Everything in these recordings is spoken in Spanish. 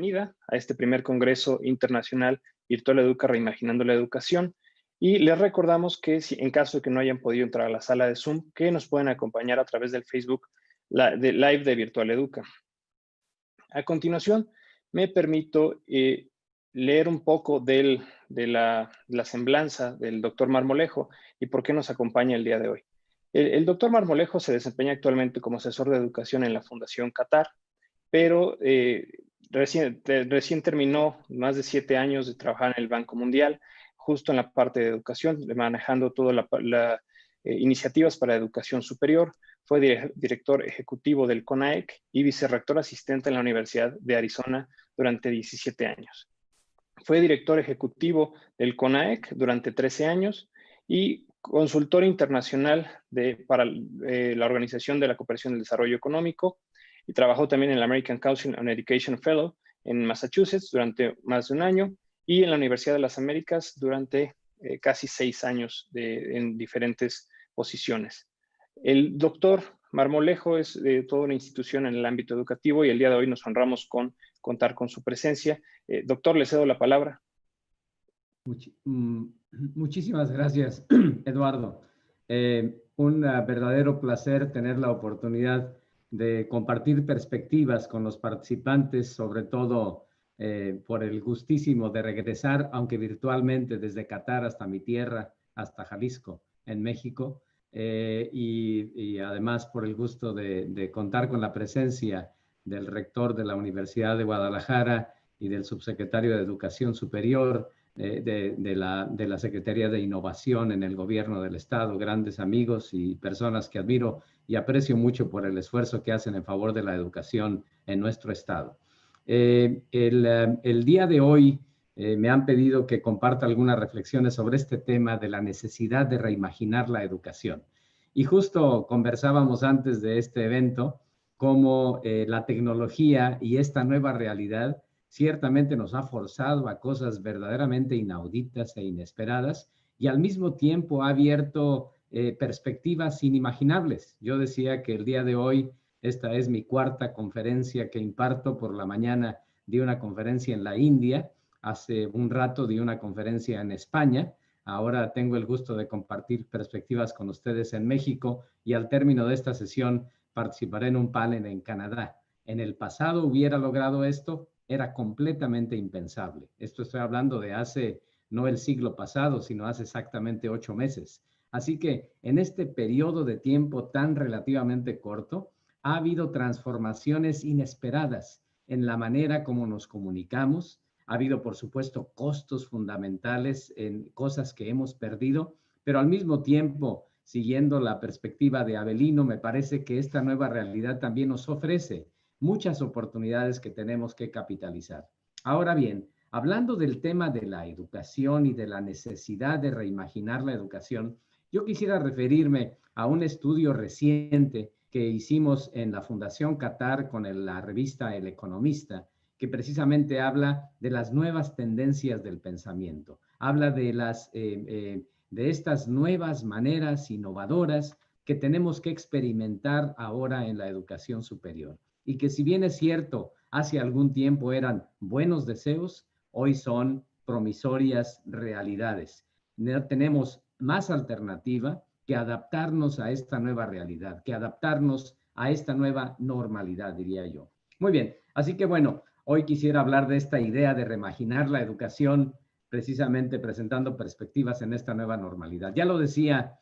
bienvenida a este primer Congreso Internacional Virtual Educa Reimaginando la Educación. Y les recordamos que si en caso de que no hayan podido entrar a la sala de Zoom, que nos pueden acompañar a través del Facebook Live de Virtual Educa. A continuación, me permito leer un poco de la semblanza del doctor Marmolejo y por qué nos acompaña el día de hoy. El doctor Marmolejo se desempeña actualmente como asesor de educación en la Fundación Qatar, pero recién terminó más de 7 años de trabajar en el Banco Mundial, justo en la parte de educación, manejando todas las iniciativas para educación superior. Fue director ejecutivo del CONAEC y vicerrector asistente en la Universidad de Arizona durante 17 años. Fue director ejecutivo del CONAEC durante 13 años y consultor internacional para la Organización de la Cooperación del Desarrollo Económico, y trabajó también en el American Council on Education Fellow en Massachusetts durante más de un año y en la Universidad de las Américas durante casi 6 años en diferentes posiciones. El doctor Marmolejo es de toda una institución en el ámbito educativo y el día de hoy nos honramos con contar con su presencia. Doctor, le cedo la palabra. Muchísimas gracias, Eduardo. Un verdadero placer tener la oportunidad de compartir perspectivas con los participantes, sobre todo por el gustísimo de regresar, aunque virtualmente, desde Qatar hasta mi tierra, hasta Jalisco, en México, y además por el gusto de contar con la presencia del rector de la Universidad de Guadalajara y del subsecretario de Educación Superior, de la Secretaría de Innovación en el Gobierno del Estado, grandes amigos y personas que admiro y aprecio mucho por el esfuerzo que hacen en favor de la educación en nuestro Estado. El día de hoy me han pedido que comparta algunas reflexiones sobre este tema de la necesidad de reimaginar la educación. Y justo conversábamos antes de este evento cómo la tecnología y esta nueva realidad ciertamente nos ha forzado a cosas verdaderamente inauditas e inesperadas y al mismo tiempo ha abierto perspectivas inimaginables. Yo decía que el día de hoy, esta es mi 4ª conferencia que imparto. Por la mañana di una conferencia en la India, hace un rato di una conferencia en España, ahora tengo el gusto de compartir perspectivas con ustedes en México y al término de esta sesión participaré en un panel en Canadá. En el pasado hubiera logrado esto, era completamente impensable. Esto estoy hablando de hace, no el siglo pasado, sino hace exactamente 8 meses. Así que en este periodo de tiempo tan relativamente corto, ha habido transformaciones inesperadas en la manera como nos comunicamos. Ha habido, por supuesto, costos fundamentales en cosas que hemos perdido, pero al mismo tiempo, siguiendo la perspectiva de Avelino, me parece que esta nueva realidad también nos ofrece muchas oportunidades que tenemos que capitalizar. Ahora bien, hablando del tema de la educación y de la necesidad de reimaginar la educación, yo quisiera referirme a un estudio reciente que hicimos en la Fundación Qatar con la revista El Economista, que precisamente habla de las nuevas tendencias del pensamiento, habla de estas nuevas maneras innovadoras que tenemos que experimentar ahora en la educación superior. Y que si bien es cierto, hace algún tiempo eran buenos deseos, hoy son promisorias realidades. No tenemos más alternativa que adaptarnos a esta nueva realidad, que adaptarnos a esta nueva normalidad, diría yo. Muy bien, así que bueno, hoy quisiera hablar de esta idea de reimaginar la educación, precisamente presentando perspectivas en esta nueva normalidad. Ya lo decía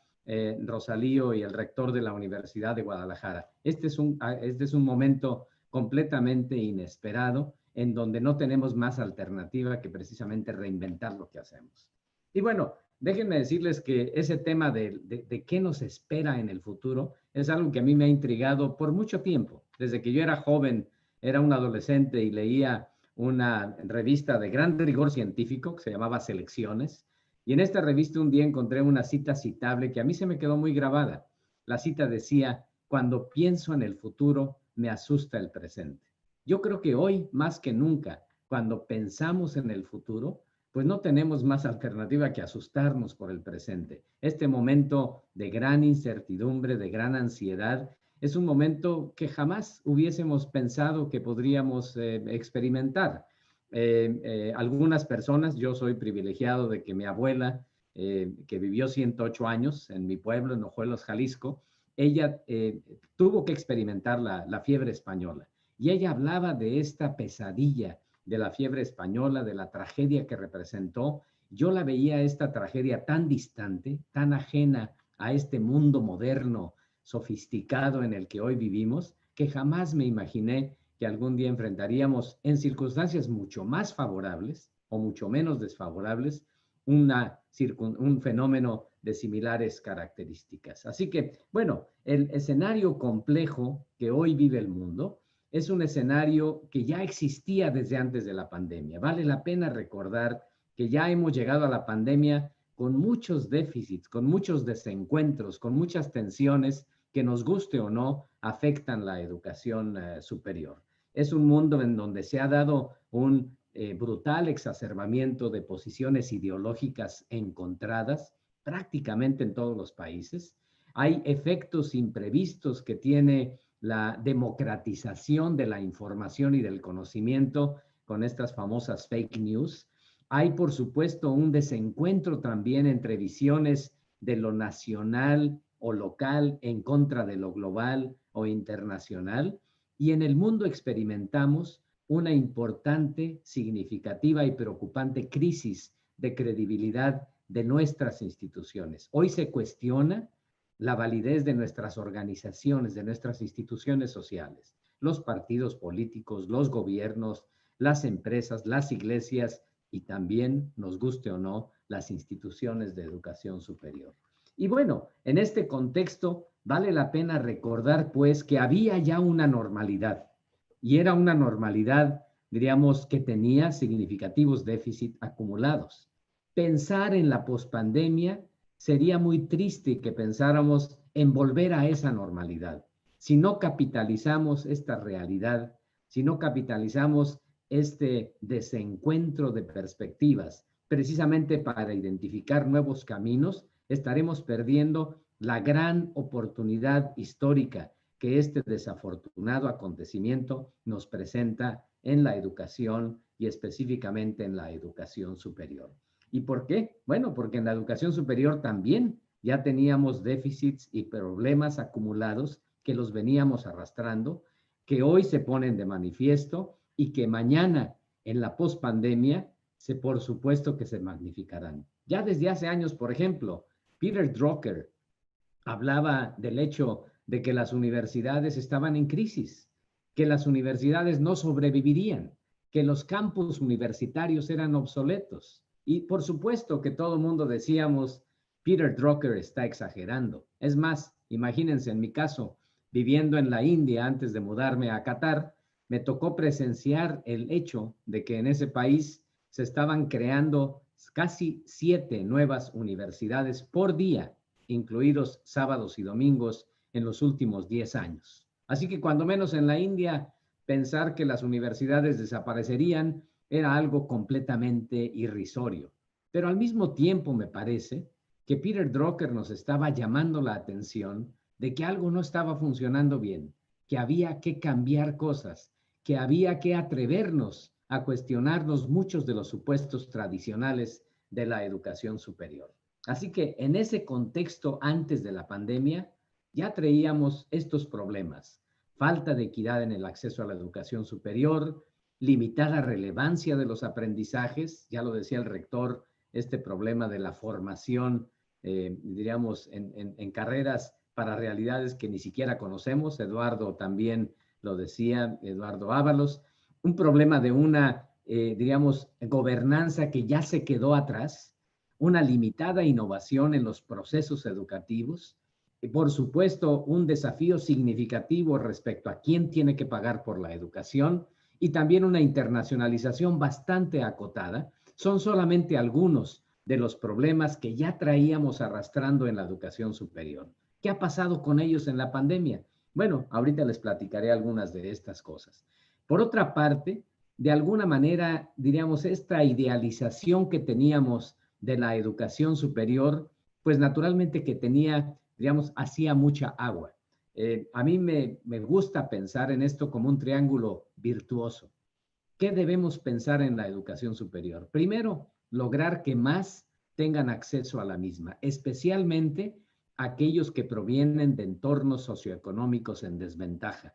Rosalío y el rector de la Universidad de Guadalajara. Este es un momento completamente inesperado en donde no tenemos más alternativa que precisamente reinventar lo que hacemos. Y bueno, déjenme decirles que ese tema de qué nos espera en el futuro es algo que a mí me ha intrigado por mucho tiempo. Desde que yo era joven, era un adolescente y leía una revista de gran rigor científico que se llamaba Selecciones. Y en esta revista un día encontré una cita citable que a mí se me quedó muy grabada. La cita decía: cuando pienso en el futuro, me asusta el presente. Yo creo que hoy, más que nunca, cuando pensamos en el futuro, pues no tenemos más alternativa que asustarnos por el presente. Este momento de gran incertidumbre, de gran ansiedad, es un momento que jamás hubiésemos pensado que podríamos experimentar. Algunas personas, yo soy privilegiado de que mi abuela, que vivió 108 años en mi pueblo, en Ojuelos, Jalisco, ella tuvo que experimentar la fiebre española. Y ella hablaba de esta pesadilla de la fiebre española, de la tragedia que representó. Yo la veía esta tragedia tan distante, tan ajena a este mundo moderno, sofisticado en el que hoy vivimos, que jamás me imaginé que algún día enfrentaríamos en circunstancias mucho más favorables o mucho menos desfavorables un fenómeno de similares características. Así que, bueno, el escenario complejo que hoy vive el mundo es un escenario que ya existía desde antes de la pandemia. Vale la pena recordar que ya hemos llegado a la pandemia con muchos déficits, con muchos desencuentros, con muchas tensiones que, nos guste o no, afectan la educación superior. Es un mundo en donde se ha dado un brutal exacerbamiento de posiciones ideológicas encontradas prácticamente en todos los países. Hay efectos imprevistos que tiene la democratización de la información y del conocimiento con estas famosas fake news. Hay, por supuesto, un desencuentro también entre visiones de lo nacional o local en contra de lo global o internacional. Y en el mundo experimentamos una importante, significativa y preocupante crisis de credibilidad de nuestras instituciones. Hoy se cuestiona la validez de nuestras organizaciones, de nuestras instituciones sociales, los partidos políticos, los gobiernos, las empresas, las iglesias y también, nos guste o no, las instituciones de educación superior. Y bueno, en este contexto vale la pena recordar pues que había ya una normalidad y era una normalidad, diríamos, que tenía significativos déficits acumulados. Pensar en la pospandemia sería muy triste que pensáramos en volver a esa normalidad. Si no capitalizamos esta realidad, si no capitalizamos este desencuentro de perspectivas, precisamente para identificar nuevos caminos, estaremos perdiendo la gran oportunidad histórica que este desafortunado acontecimiento nos presenta en la educación y específicamente en la educación superior. ¿Y por qué? Bueno, porque en la educación superior también ya teníamos déficits y problemas acumulados que los veníamos arrastrando, que hoy se ponen de manifiesto y que mañana en la pospandemia por supuesto que se magnificarán. Ya desde hace años, por ejemplo, Peter Drucker hablaba del hecho de que las universidades estaban en crisis, que las universidades no sobrevivirían, que los campus universitarios eran obsoletos. Y por supuesto que todo el mundo decíamos, Peter Drucker está exagerando. Es más, imagínense en mi caso, viviendo en la India antes de mudarme a Qatar, me tocó presenciar el hecho de que en ese país se estaban creando casi 7 nuevas universidades por día, incluidos sábados y domingos en los últimos 10 años. Así que cuando menos en la India, pensar que las universidades desaparecerían era algo completamente irrisorio. Pero al mismo tiempo me parece que Peter Drucker nos estaba llamando la atención de que algo no estaba funcionando bien, que había que cambiar cosas, que había que atrevernos a cuestionarnos muchos de los supuestos tradicionales de la educación superior. Así que en ese contexto, antes de la pandemia, ya traíamos estos problemas: falta de equidad en el acceso a la educación superior, limitada relevancia de los aprendizajes, ya lo decía el rector, este problema de la formación, diríamos, en carreras para realidades que ni siquiera conocemos. Eduardo también lo decía, Eduardo Ábalos, un problema de una, diríamos, gobernanza que ya se quedó atrás, una limitada innovación en los procesos educativos, y por supuesto un desafío significativo respecto a quién tiene que pagar por la educación y también una internacionalización bastante acotada. Son solamente algunos de los problemas que ya traíamos arrastrando en la educación superior. ¿Qué ha pasado con ellos en la pandemia? Bueno, ahorita les platicaré algunas de estas cosas. Por otra parte, de alguna manera, diríamos, esta idealización que teníamos de la educación superior, pues naturalmente que tenía, digamos, hacía mucha agua. A mí me gusta pensar en esto como un triángulo virtuoso. ¿Qué debemos pensar en la educación superior? Primero, lograr que más tengan acceso a la misma, especialmente aquellos que provienen de entornos socioeconómicos en desventaja,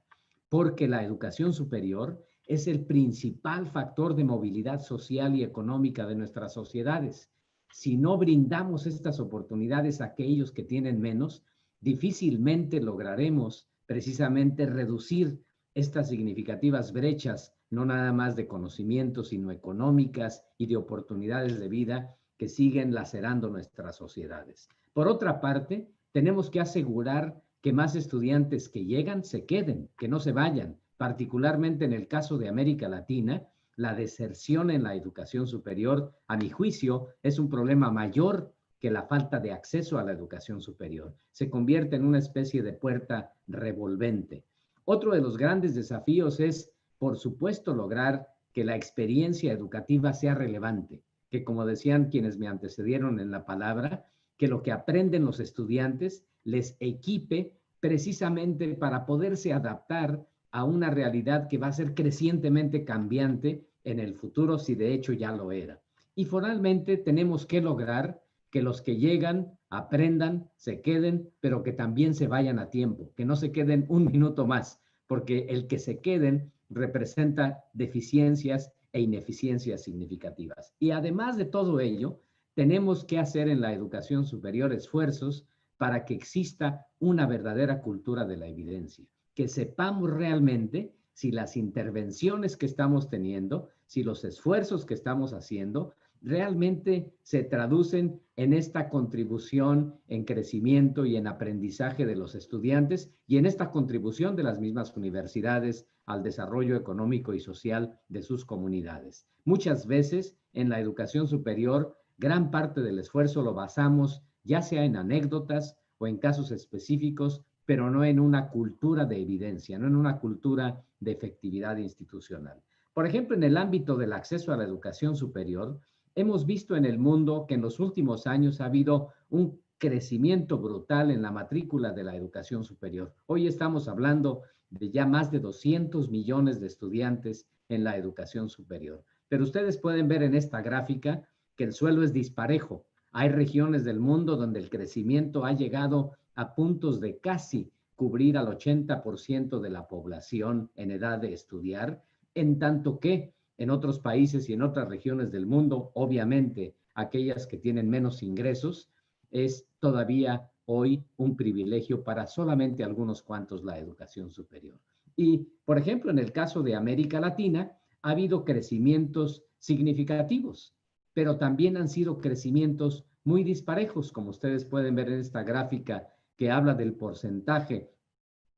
porque la educación superior es el principal factor de movilidad social y económica de nuestras sociedades. Si no brindamos estas oportunidades a aquellos que tienen menos, difícilmente lograremos precisamente reducir estas significativas brechas, no nada más de conocimiento, sino económicas y de oportunidades de vida que siguen lacerando nuestras sociedades. Por otra parte, tenemos que asegurar que más estudiantes que llegan se queden, que no se vayan. Particularmente en el caso de América Latina, la deserción en la educación superior, a mi juicio, es un problema mayor que la falta de acceso a la educación superior. Se convierte en una especie de puerta revolvente. Otro de los grandes desafíos es, por supuesto, lograr que la experiencia educativa sea relevante, que como decían quienes me antecedieron en la palabra, que lo que aprenden los estudiantes les equipe precisamente para poderse adaptar a una realidad que va a ser crecientemente cambiante en el futuro, si de hecho ya lo era. Y finalmente tenemos que lograr que los que llegan aprendan, se queden, pero que también se vayan a tiempo, que no se queden un minuto más, porque el que se queden representa deficiencias e ineficiencias significativas. Y además de todo ello, tenemos que hacer en la educación superior esfuerzos para que exista una verdadera cultura de la evidencia, que sepamos realmente si las intervenciones que estamos teniendo, si los esfuerzos que estamos haciendo, realmente se traducen en esta contribución en crecimiento y en aprendizaje de los estudiantes y en esta contribución de las mismas universidades al desarrollo económico y social de sus comunidades. Muchas veces en la educación superior, gran parte del esfuerzo lo basamos ya sea en anécdotas o en casos específicos, pero no en una cultura de evidencia, no en una cultura de efectividad institucional. Por ejemplo, en el ámbito del acceso a la educación superior, hemos visto en el mundo que en los últimos años ha habido un crecimiento brutal en la matrícula de la educación superior. Hoy estamos hablando de ya más de 200 millones de estudiantes en la educación superior. Pero ustedes pueden ver en esta gráfica que el suelo es disparejo. Hay regiones del mundo donde el crecimiento ha llegado a puntos de casi cubrir al 80% de la población en edad de estudiar, en tanto que en otros países y en otras regiones del mundo, obviamente aquellas que tienen menos ingresos, es todavía hoy un privilegio para solamente algunos cuantos la educación superior. Y, por ejemplo, en el caso de América Latina, ha habido crecimientos significativos, pero también han sido crecimientos muy disparejos, como ustedes pueden ver en esta gráfica que habla del porcentaje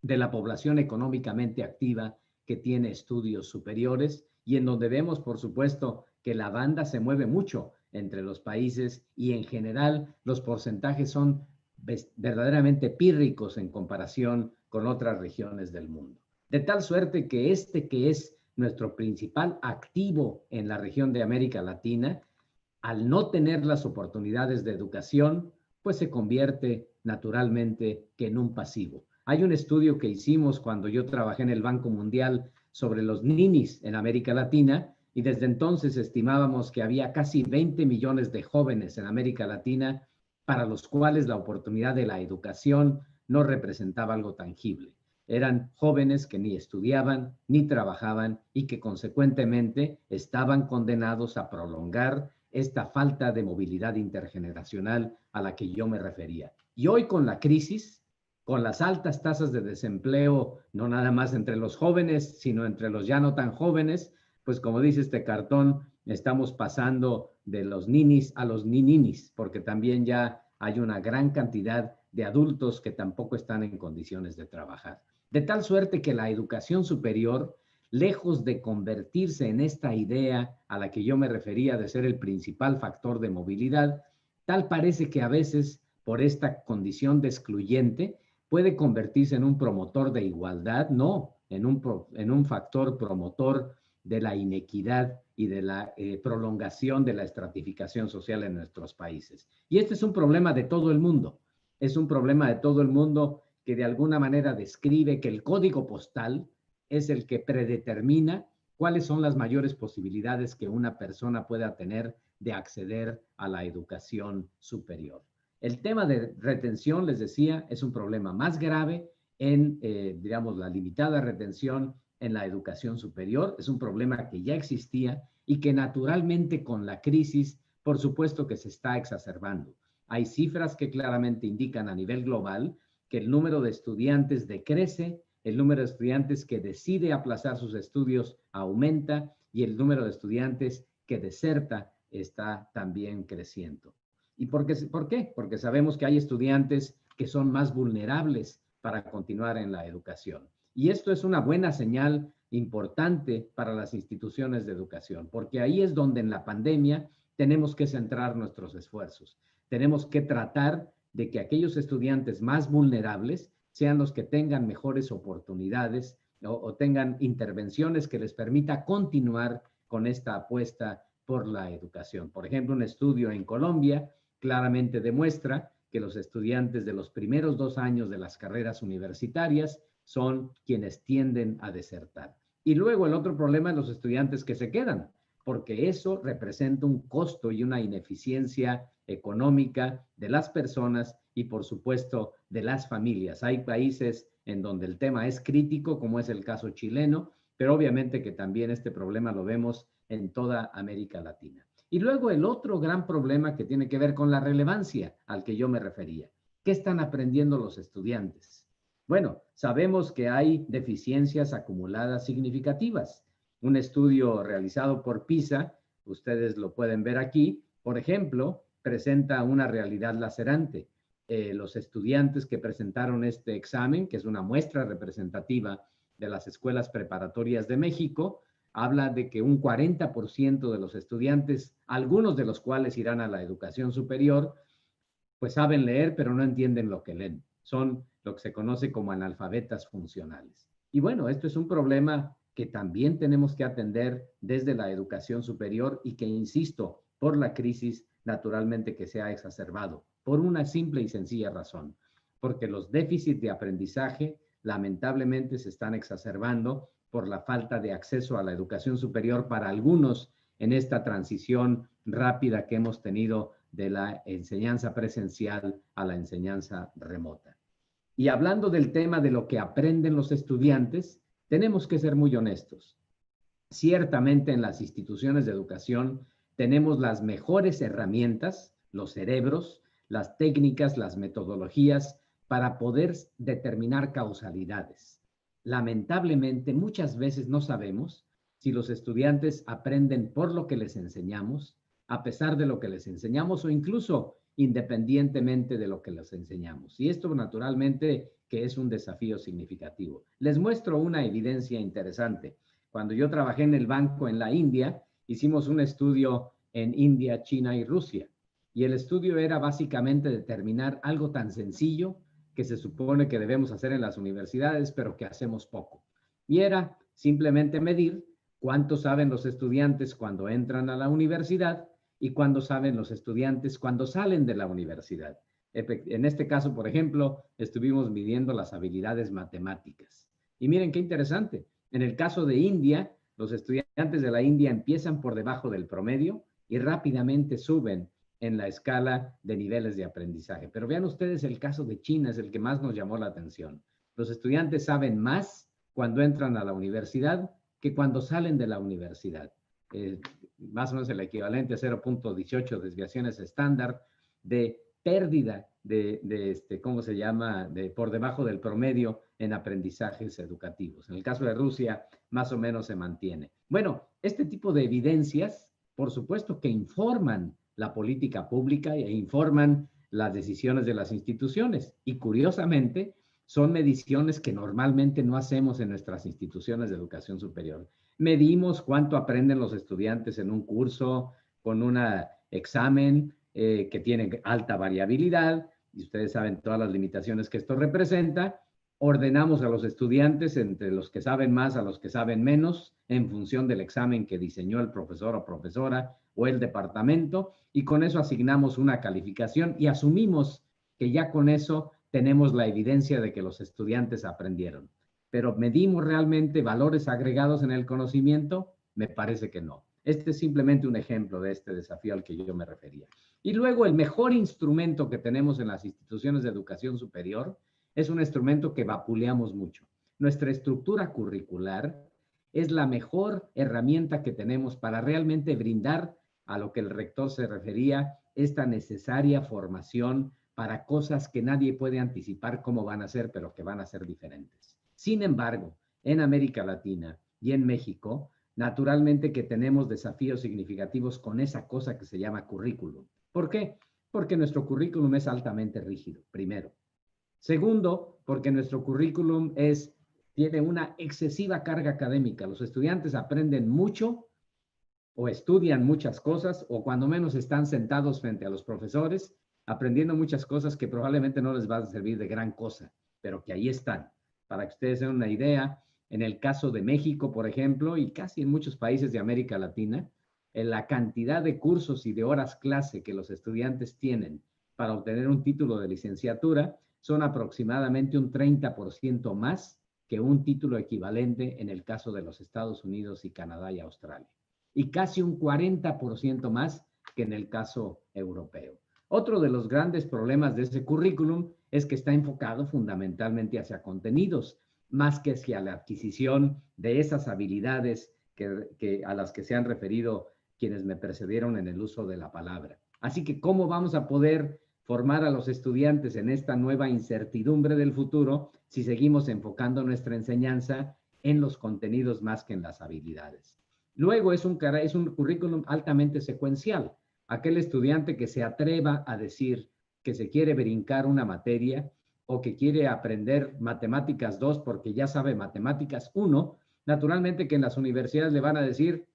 de la población económicamente activa que tiene estudios superiores y en donde vemos, por supuesto, que la banda se mueve mucho entre los países y en general los porcentajes son verdaderamente pírricos en comparación con otras regiones del mundo. De tal suerte que que es nuestro principal activo en la región de América Latina, al no tener las oportunidades de educación, pues se convierte naturalmente que en un pasivo. Hay un estudio que hicimos cuando yo trabajé en el Banco Mundial sobre los ninis en América Latina y desde entonces estimábamos que había casi 20 millones de jóvenes en América Latina para los cuales la oportunidad de la educación no representaba algo tangible. Eran jóvenes que ni estudiaban ni trabajaban y que consecuentemente estaban condenados a prolongar esta falta de movilidad intergeneracional a la que yo me refería. Y hoy con la crisis, con las altas tasas de desempleo, no nada más entre los jóvenes, sino entre los ya no tan jóvenes, pues como dice este cartón, estamos pasando de los ninis a los nininis, porque también ya hay una gran cantidad de adultos que tampoco están en condiciones de trabajar. De tal suerte que la educación superior, lejos de convertirse en esta idea a la que yo me refería de ser el principal factor de movilidad, tal parece que a veces, por esta condición de excluyente, puede convertirse en un promotor de igualdad, no, en un factor promotor de la inequidad y de la prolongación de la estratificación social en nuestros países. Y este es un problema de todo el mundo, es un problema de todo el mundo que de alguna manera describe que el código postal es el que predetermina cuáles son las mayores posibilidades que una persona pueda tener de acceder a la educación superior. El tema de retención, les decía, es un problema más grave en, digamos, la limitada retención en la educación superior. Es un problema que ya existía y que naturalmente con la crisis, por supuesto que se está exacerbando. Hay cifras que claramente indican a nivel global que el número de estudiantes decrece, el número de estudiantes que decide aplazar sus estudios aumenta y el número de estudiantes que deserta está también creciendo. ¿Y por qué? Porque sabemos que hay estudiantes que son más vulnerables para continuar en la educación. Y esto es una buena señal importante para las instituciones de educación, porque ahí es donde en la pandemia tenemos que centrar nuestros esfuerzos. Tenemos que tratar de que aquellos estudiantes más vulnerables sean los que tengan mejores oportunidades o tengan intervenciones que les permita continuar con esta apuesta por la educación. Por ejemplo, un estudio en Colombia claramente demuestra que los estudiantes de los primeros 2 años de las carreras universitarias son quienes tienden a desertar. Y luego el otro problema es los estudiantes que se quedan, porque eso representa un costo y una ineficiencia económica de las personas y, por supuesto, de las familias. Hay países en donde el tema es crítico, como es el caso chileno, pero obviamente que también este problema lo vemos en toda América Latina. Y luego el otro gran problema que tiene que ver con la relevancia al que yo me refería. ¿Qué están aprendiendo los estudiantes? Bueno, sabemos que hay deficiencias acumuladas significativas. Un estudio realizado por PISA, ustedes lo pueden ver aquí, por ejemplo, presenta una realidad lacerante. Los estudiantes que presentaron este examen, que es una muestra representativa de las escuelas preparatorias de México, habla de que un 40% de los estudiantes, algunos de los cuales irán a la educación superior, pues saben leer, pero no entienden lo que leen. Son lo que se conoce como analfabetas funcionales. Y bueno, esto es un problema que también tenemos que atender desde la educación superior y que, insisto, por la crisis naturalmente que se ha exacerbado, por una simple y sencilla razón, porque los déficits de aprendizaje lamentablemente se están exacerbando por la falta de acceso a la educación superior para algunos en esta transición rápida que hemos tenido de la enseñanza presencial a la enseñanza remota. Y hablando del tema de lo que aprenden los estudiantes, tenemos que ser muy honestos. Ciertamente en las instituciones de educación tenemos las mejores herramientas, los cerebros, las técnicas, las metodologías para poder determinar causalidades. Lamentablemente, muchas veces no sabemos si los estudiantes aprenden por lo que les enseñamos, a pesar de lo que les enseñamos o incluso independientemente de lo que les enseñamos. Y esto naturalmente que es un desafío significativo. Les muestro una evidencia interesante. Cuando yo trabajé en el banco en la India, hicimos un estudio en India, China y Rusia. Y el estudio era básicamente determinar algo tan sencillo que se supone que debemos hacer en las universidades, pero que hacemos poco. Y era simplemente medir cuánto saben los estudiantes cuando entran a la universidad y cuánto saben los estudiantes cuando salen de la universidad. En este caso, por ejemplo, estuvimos midiendo las habilidades matemáticas. Y miren qué interesante. En el caso de India, los estudiantes de la India empiezan por debajo del promedio y rápidamente suben en la escala de niveles de aprendizaje. Pero vean ustedes, el caso de China es el que más nos llamó la atención. Los estudiantes saben más cuando entran a la universidad que cuando salen de la universidad. Más o menos el equivalente a 0.18 desviaciones estándar de pérdida ¿cómo se llama?, por debajo del promedio en aprendizajes educativos. En el caso de Rusia, más o menos se mantiene. Bueno, este tipo de evidencias, por supuesto que informan la política pública e informan las decisiones de las instituciones. Y curiosamente, son mediciones que normalmente no hacemos en nuestras instituciones de educación superior. Medimos cuánto aprenden los estudiantes en un curso con un examen que tiene alta variabilidad, y ustedes saben todas las limitaciones que esto representa. Ordenamos a los estudiantes entre los que saben más a los que saben menos en función del examen que diseñó el profesor o profesora o el departamento, y con eso asignamos una calificación y asumimos que ya con eso tenemos la evidencia de que los estudiantes aprendieron. Pero ¿medimos realmente valores agregados en el conocimiento? Me parece que no. Este es simplemente un ejemplo de este desafío al que yo me refería. Y luego el mejor instrumento que tenemos en las instituciones de educación superior es un instrumento que vapuleamos mucho. Nuestra estructura curricular es la mejor herramienta que tenemos para realmente brindar a lo que el rector se refería, esta necesaria formación para cosas que nadie puede anticipar cómo van a ser, pero que van a ser diferentes. Sin embargo, en América Latina y en México, naturalmente que tenemos desafíos significativos con esa cosa que se llama currículum. ¿Por qué? Porque nuestro currículum es altamente rígido, primero. Segundo, porque nuestro currículum tiene una excesiva carga académica. Los estudiantes aprenden mucho o estudian muchas cosas, o cuando menos están sentados frente a los profesores, aprendiendo muchas cosas que probablemente no les va a servir de gran cosa, pero que ahí están. Para que ustedes den una idea, en el caso de México, por ejemplo, y casi en muchos países de América Latina, en la cantidad de cursos y de horas clase que los estudiantes tienen para obtener un título de licenciatura son aproximadamente un 30% más que un título equivalente en el caso de los Estados Unidos y Canadá y Australia, y casi un 40% más que en el caso europeo. Otro de los grandes problemas de ese currículum es que está enfocado fundamentalmente hacia contenidos, más que hacia la adquisición de esas habilidades a las que se han referido quienes me precedieron en el uso de la palabra. Así que, ¿cómo vamos a poder formar a los estudiantes en esta nueva incertidumbre del futuro si seguimos enfocando nuestra enseñanza en los contenidos más que en las habilidades? Luego es un currículum altamente secuencial. Aquel estudiante que se atreva a decir que se quiere brincar una materia o que quiere aprender matemáticas 2 porque ya sabe matemáticas 1, naturalmente que en las universidades le van a decir,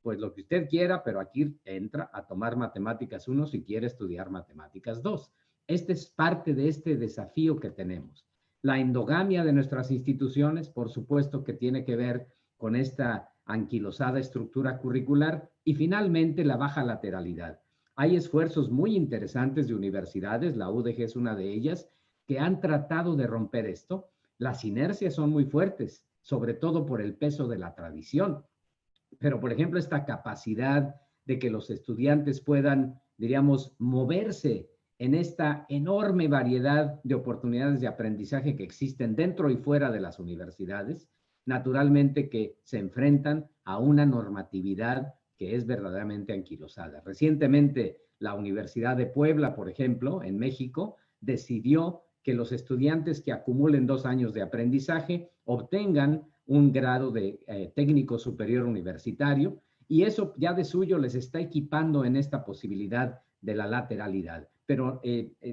pues lo que usted quiera, pero aquí entra a tomar matemáticas 1 si quiere estudiar matemáticas 2. Este es parte de este desafío que tenemos. La endogamia de nuestras instituciones, por supuesto que tiene que ver con esta anquilosada estructura curricular, y finalmente la baja lateralidad. Hay esfuerzos muy interesantes de universidades, la UDG es una de ellas, que han tratado de romper esto. Las inercias son muy fuertes, sobre todo por el peso de la tradición. Pero, por ejemplo, esta capacidad de que los estudiantes puedan, diríamos, moverse en esta enorme variedad de oportunidades de aprendizaje que existen dentro y fuera de las universidades, naturalmente que se enfrentan a una normatividad que es verdaderamente anquilosada. Recientemente, la Universidad de Puebla, por ejemplo, en México, decidió que los estudiantes que acumulen 2 años de aprendizaje obtengan un grado de técnico superior universitario, y eso ya de suyo les está equipando en esta posibilidad de la lateralidad. Pero,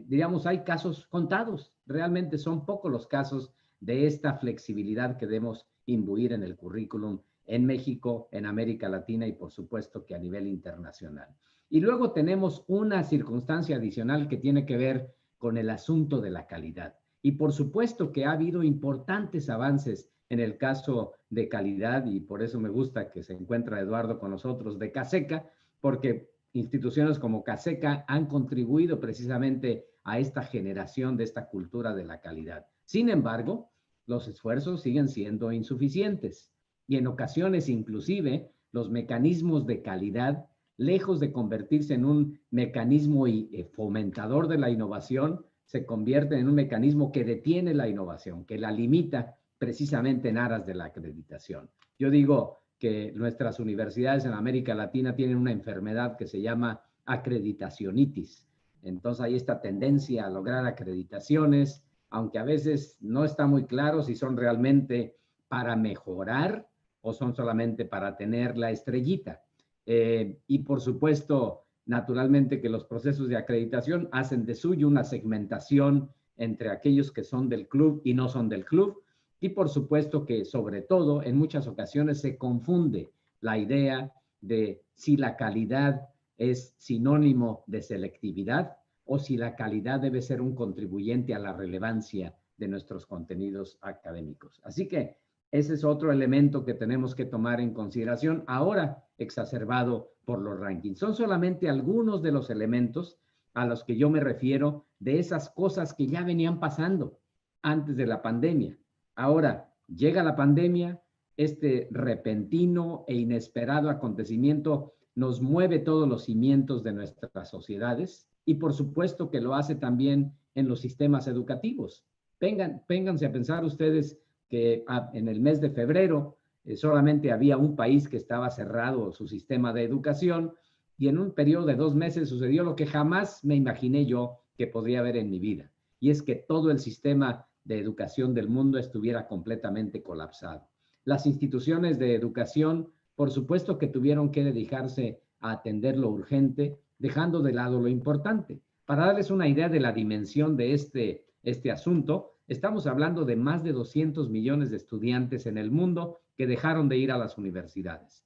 digamos, hay casos contados, realmente son pocos los casos de esta flexibilidad que debemos imbuir en el currículum en México, en América Latina y por supuesto que a nivel internacional. Y luego tenemos una circunstancia adicional que tiene que ver con el asunto de la calidad. Y por supuesto que ha habido importantes avances en el caso de calidad, y por eso me gusta que se encuentra Eduardo con nosotros de CASECA, porque instituciones como CASECA han contribuido precisamente a esta generación de esta cultura de la calidad. Sin embargo, los esfuerzos siguen siendo insuficientes y en ocasiones inclusive los mecanismos de calidad, lejos de convertirse en un mecanismo fomentador de la innovación, se convierten en un mecanismo que detiene la innovación, que la limita precisamente en aras de la acreditación. Yo digo que nuestras universidades en América Latina tienen una enfermedad que se llama acreditacionitis. Entonces hay esta tendencia a lograr acreditaciones, aunque a veces no está muy claro si son realmente para mejorar o son solamente para tener la estrellita. Y por supuesto, naturalmente que los procesos de acreditación hacen de suyo una segmentación entre aquellos que son del club y no son del club. Y por supuesto que sobre todo en muchas ocasiones se confunde la idea de si la calidad es sinónimo de selectividad o si la calidad debe ser un contribuyente a la relevancia de nuestros contenidos académicos. Así que ese es otro elemento que tenemos que tomar en consideración, ahora exacerbado por los rankings. Son solamente algunos de los elementos a los que yo me refiero de esas cosas que ya venían pasando antes de la pandemia. Ahora llega la pandemia, este repentino e inesperado acontecimiento nos mueve todos los cimientos de nuestras sociedades y por supuesto que lo hace también en los sistemas educativos. Vénganse a pensar ustedes que en el mes de febrero solamente había un país que estaba cerrado su sistema de educación y en un periodo de 2 meses sucedió lo que jamás me imaginé yo que podría haber en mi vida. Y es que todo el sistema de educación del mundo estuviera completamente colapsado. Las instituciones de educación, por supuesto que tuvieron que dedicarse a atender lo urgente, dejando de lado lo importante. Para darles una idea de la dimensión de este asunto, estamos hablando de más de 200 millones de estudiantes en el mundo que dejaron de ir a las universidades.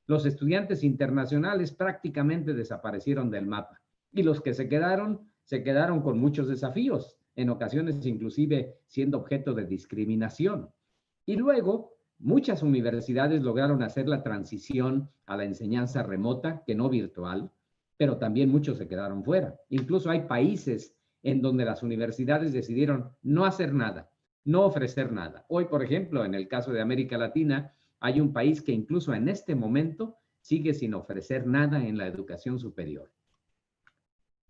Los estudiantes internacionales prácticamente desaparecieron del mapa y los que se quedaron con muchos desafíos, en ocasiones inclusive siendo objeto de discriminación. Y luego, muchas universidades lograron hacer la transición a la enseñanza remota, que no virtual, pero también muchos se quedaron fuera. Incluso hay países en donde las universidades decidieron no hacer nada, no ofrecer nada. Hoy, por ejemplo, en el caso de América Latina, hay un país que incluso en este momento sigue sin ofrecer nada en la educación superior.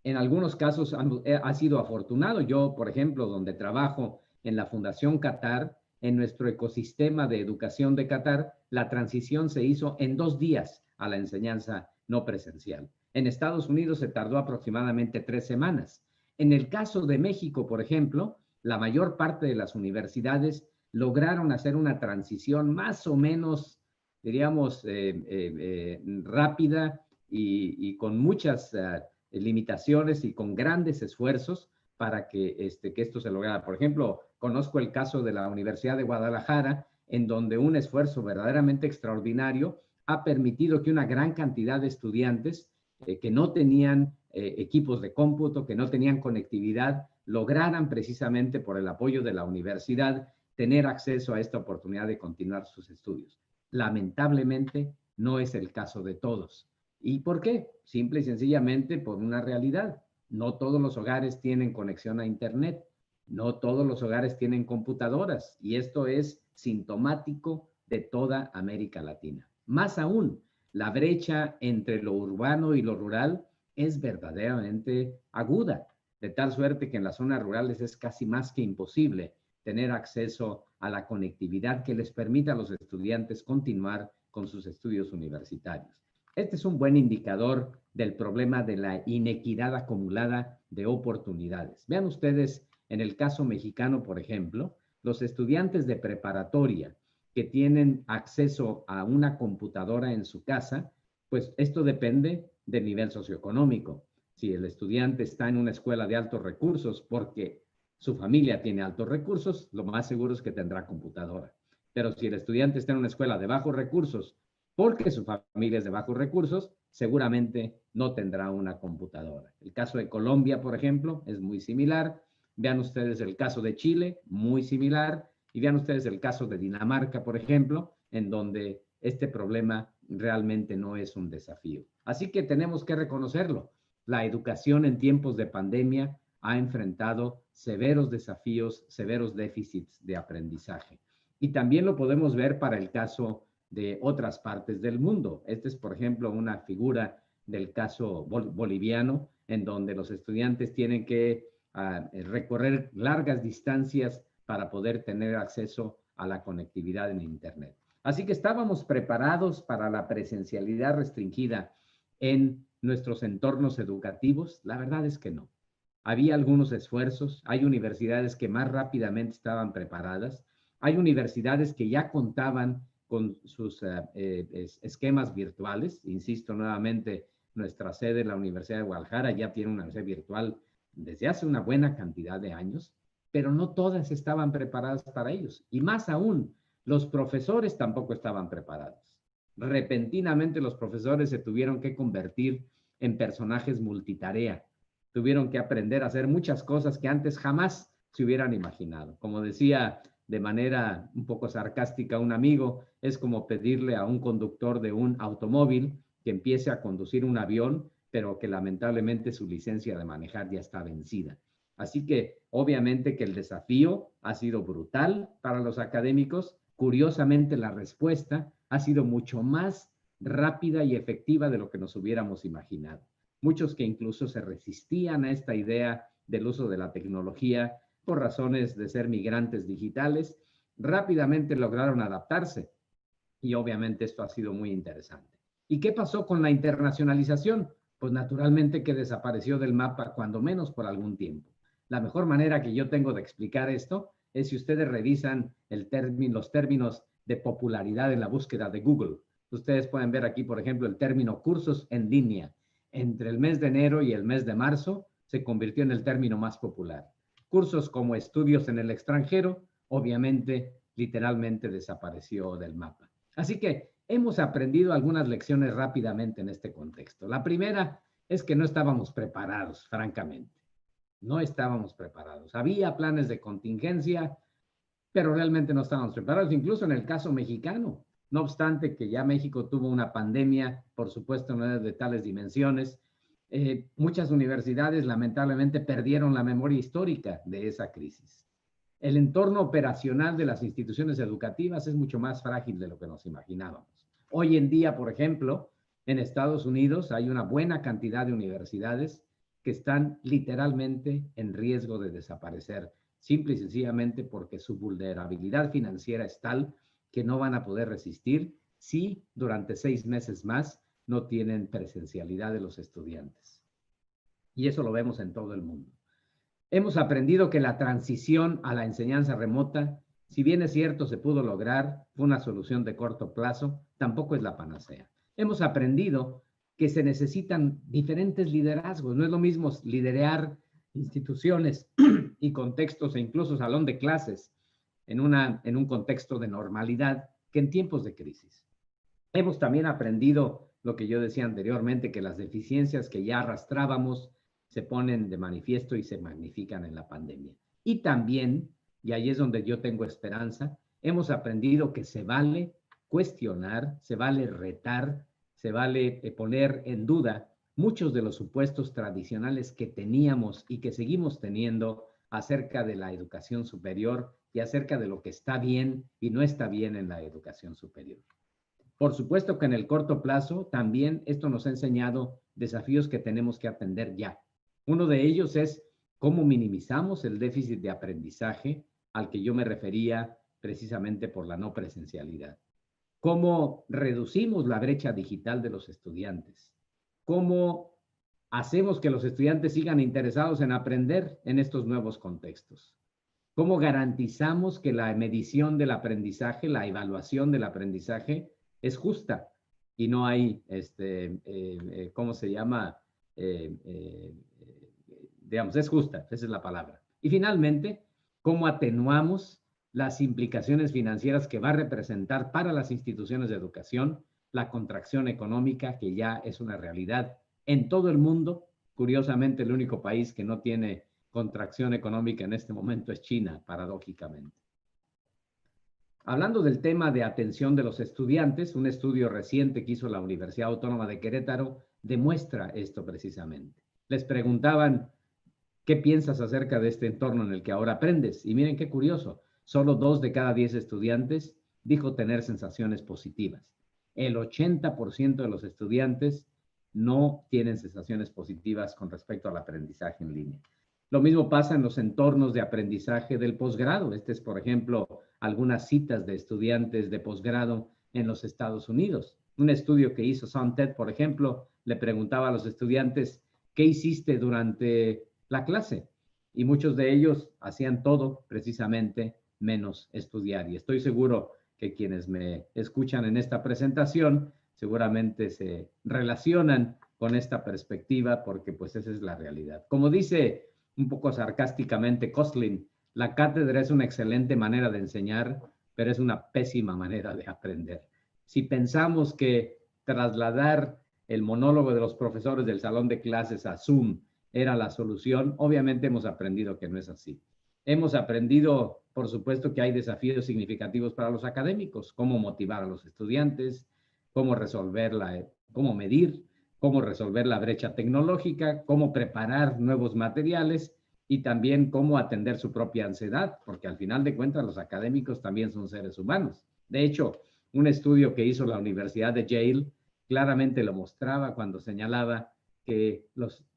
En algunos casos ha sido afortunado. Yo, por ejemplo, donde trabajo en la Fundación Qatar, en nuestro ecosistema de educación de Qatar, la transición se hizo en 2 días a la enseñanza no presencial. En Estados Unidos se tardó aproximadamente 3 semanas. En el caso de México, por ejemplo, la mayor parte de las universidades lograron hacer una transición más o menos, diríamos, rápida y con muchas limitaciones y con grandes esfuerzos para que esto se lograra. Por ejemplo, conozco el caso de la Universidad de Guadalajara, en donde un esfuerzo verdaderamente extraordinario ha permitido que una gran cantidad de estudiantes que no tenían equipos de cómputo, que no tenían conectividad, lograran precisamente por el apoyo de la universidad tener acceso a esta oportunidad de continuar sus estudios. Lamentablemente, no es el caso de todos. ¿Y por qué? Simple y sencillamente por una realidad. No todos los hogares tienen conexión a Internet, no todos los hogares tienen computadoras y esto es sintomático de toda América Latina. Más aún, la brecha entre lo urbano y lo rural es verdaderamente aguda, de tal suerte que en las zonas rurales es casi más que imposible tener acceso a la conectividad que les permita a los estudiantes continuar con sus estudios universitarios. Este es un buen indicador del problema de la inequidad acumulada de oportunidades. Vean ustedes, en el caso mexicano, por ejemplo, los estudiantes de preparatoria que tienen acceso a una computadora en su casa, pues esto depende del nivel socioeconómico. Si el estudiante está en una escuela de altos recursos porque su familia tiene altos recursos, lo más seguro es que tendrá computadora. Pero si el estudiante está en una escuela de bajos recursos porque su familia es de bajos recursos, seguramente no tendrá una computadora. El caso de Colombia, por ejemplo, es muy similar. Vean ustedes el caso de Chile, muy similar. Y vean ustedes el caso de Dinamarca, por ejemplo, en donde este problema realmente no es un desafío. Así que tenemos que reconocerlo. La educación en tiempos de pandemia ha enfrentado severos desafíos, severos déficits de aprendizaje. Y también lo podemos ver para el caso de otras partes del mundo. Esta es, por ejemplo, una figura del caso boliviano, en donde los estudiantes tienen que recorrer largas distancias para poder tener acceso a la conectividad en Internet. Así que estábamos preparados para la presencialidad restringida en nuestros entornos educativos. La verdad es que no. Había algunos esfuerzos, hay universidades que más rápidamente estaban preparadas, hay universidades que ya contaban con sus esquemas virtuales. Insisto nuevamente, nuestra sede, la Universidad de Guadalajara, ya tiene una sede virtual desde hace una buena cantidad de años, pero no todas estaban preparadas para ellos. Y más aún, los profesores tampoco estaban preparados. Repentinamente los profesores se tuvieron que convertir en personajes multitarea. Tuvieron que aprender a hacer muchas cosas que antes jamás se hubieran imaginado. Como decía de manera un poco sarcástica un amigo, es como pedirle a un conductor de un automóvil que empiece a conducir un avión, pero que lamentablemente su licencia de manejar ya está vencida. Así que obviamente que el desafío ha sido brutal para los académicos. Curiosamente, la respuesta ha sido mucho más rápida y efectiva de lo que nos hubiéramos imaginado. Muchos que incluso se resistían a esta idea del uso de la tecnología por razones de ser migrantes digitales, rápidamente lograron adaptarse y obviamente esto ha sido muy interesante. ¿Y qué pasó con la internacionalización? Pues naturalmente que desapareció del mapa cuando menos por algún tiempo. La mejor manera que yo tengo de explicar esto es si ustedes revisan los términos de popularidad en la búsqueda de Google. Ustedes pueden ver aquí, por ejemplo, el término cursos en línea. Entre el mes de enero y el mes de marzo se convirtió en el término más popular. Cursos como estudios en el extranjero, obviamente, literalmente desapareció del mapa. Así que hemos aprendido algunas lecciones rápidamente en este contexto. La primera es que no estábamos preparados, francamente. No estábamos preparados. Había planes de contingencia, pero realmente no estábamos preparados, incluso en el caso mexicano. No obstante que ya México tuvo una pandemia, por supuesto, no es de tales dimensiones, muchas universidades lamentablemente perdieron la memoria histórica de esa crisis. El entorno operacional de las instituciones educativas es mucho más frágil de lo que nos imaginábamos. Hoy en día, por ejemplo, en Estados Unidos hay una buena cantidad de universidades que están literalmente en riesgo de desaparecer, simple y sencillamente porque su vulnerabilidad financiera es tal que no van a poder resistir si durante 6 meses más no tienen presencialidad de los estudiantes. Y eso lo vemos en todo el mundo. Hemos aprendido que la transición a la enseñanza remota, si bien es cierto se pudo lograr, fue una solución de corto plazo, tampoco es la panacea. Hemos aprendido que se necesitan diferentes liderazgos. No es lo mismo liderar instituciones y contextos e incluso salón de clases en un contexto de normalidad que en tiempos de crisis. Hemos también aprendido lo que yo decía anteriormente, que las deficiencias que ya arrastrábamos se ponen de manifiesto y se magnifican en la pandemia. Y también, y ahí es donde yo tengo esperanza, hemos aprendido que se vale cuestionar, se vale retar, se vale poner en duda muchos de los supuestos tradicionales que teníamos y que seguimos teniendo acerca de la educación superior y acerca de lo que está bien y no está bien en la educación superior. Por supuesto que en el corto plazo también esto nos ha enseñado desafíos que tenemos que atender ya. Uno de ellos es cómo minimizamos el déficit de aprendizaje al que yo me refería precisamente por la no presencialidad. Cómo reducimos la brecha digital de los estudiantes. Cómo hacemos que los estudiantes sigan interesados en aprender en estos nuevos contextos. Cómo garantizamos que la medición del aprendizaje, la evaluación del aprendizaje es justa y no hay, ¿cómo se llama? Digamos, es justa, esa es la palabra. Y finalmente, cómo atenuamos las implicaciones financieras que va a representar para las instituciones de educación la contracción económica que ya es una realidad en todo el mundo. Curiosamente, el único país que no tiene contracción económica en este momento es China, paradójicamente. Hablando del tema de atención de los estudiantes, un estudio reciente que hizo la Universidad Autónoma de Querétaro demuestra esto precisamente. Les preguntaban, ¿qué piensas acerca de este entorno en el que ahora aprendes? Y miren qué curioso, solo 2 de cada 10 estudiantes dijo tener sensaciones positivas. El 80% de los estudiantes no tienen sensaciones positivas con respecto al aprendizaje en línea. Lo mismo pasa en los entornos de aprendizaje del posgrado. Este es, por ejemplo, algunas citas de estudiantes de posgrado en los Estados Unidos. Un estudio que hizo SUNTED, por ejemplo, le preguntaba a los estudiantes, ¿qué hiciste durante la clase? Y muchos de ellos hacían todo precisamente menos estudiar. Y estoy seguro que quienes me escuchan en esta presentación seguramente se relacionan con esta perspectiva porque pues esa es la realidad. Como dice un poco sarcásticamente Koslin, la cátedra es una excelente manera de enseñar, pero es una pésima manera de aprender. Si pensamos que trasladar el monólogo de los profesores del salón de clases a Zoom era la solución, obviamente hemos aprendido que no es así. Hemos aprendido, por supuesto, que hay desafíos significativos para los académicos, cómo motivar a los estudiantes, cómo cómo medir, cómo resolver la brecha tecnológica, cómo preparar nuevos materiales y también cómo atender su propia ansiedad, porque al final de cuentas los académicos también son seres humanos. De hecho, un estudio que hizo la Universidad de Yale claramente lo mostraba cuando señalaba que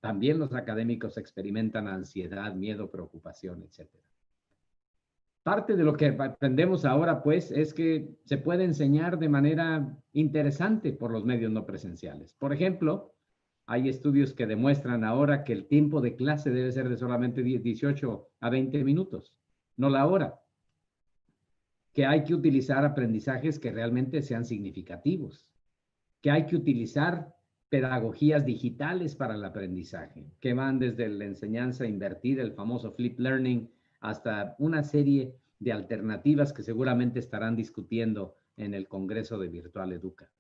también los académicos experimentan ansiedad, miedo, preocupación, etcétera. Parte de lo que aprendemos ahora, pues, es que se puede enseñar de manera interesante por los medios no presenciales. Por ejemplo, hay estudios que demuestran ahora que el tiempo de clase debe ser de solamente 18 a 20 minutos, no la hora. Que hay que utilizar aprendizajes que realmente sean significativos. Que hay que utilizar pedagogías digitales para el aprendizaje, que van desde la enseñanza invertida, el famoso flip learning, hasta una serie de alternativas que seguramente estarán discutiendo en el Congreso de Virtual Educa.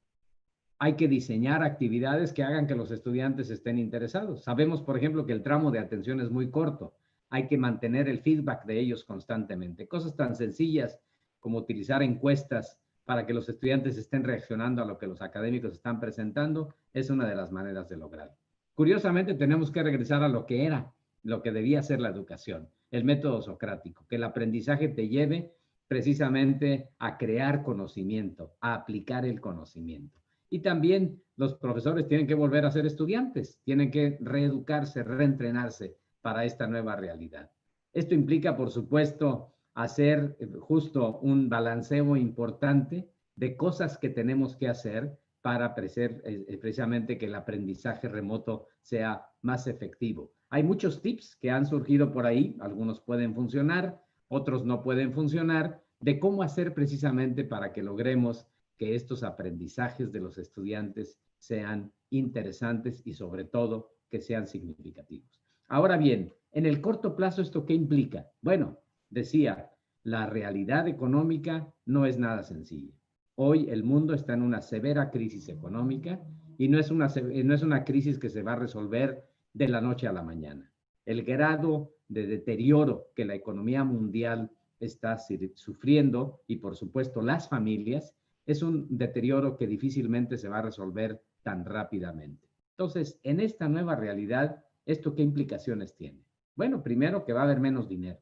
Hay que diseñar actividades que hagan que los estudiantes estén interesados. Sabemos, por ejemplo, que el tramo de atención es muy corto. Hay que mantener el feedback de ellos constantemente. Cosas tan sencillas como utilizar encuestas para que los estudiantes estén reaccionando a lo que los académicos están presentando, es una de las maneras de lograrlo. Curiosamente, tenemos que regresar a lo que era, lo que debía ser la educación, el método socrático, que el aprendizaje te lleve precisamente a crear conocimiento, a aplicar el conocimiento. Y también los profesores tienen que volver a ser estudiantes, tienen que reeducarse, reentrenarse para esta nueva realidad. Esto implica, por supuesto, hacer justo un balanceo importante de cosas que tenemos que hacer para precisamente que el aprendizaje remoto sea más efectivo. Hay muchos tips que han surgido por ahí, algunos pueden funcionar, otros no pueden funcionar, de cómo hacer precisamente para que logremos que estos aprendizajes de los estudiantes sean interesantes y sobre todo que sean significativos. Ahora bien, en el corto plazo, ¿esto qué implica? Bueno, decía, la realidad económica no es nada sencilla. Hoy el mundo está en una severa crisis económica y no es una crisis que se va a resolver de la noche a la mañana. El grado de deterioro que la economía mundial está sufriendo y por supuesto las familias es un deterioro que difícilmente se va a resolver tan rápidamente. Entonces, en esta nueva realidad, ¿esto qué implicaciones tiene? Bueno, primero que va a haber menos dinero.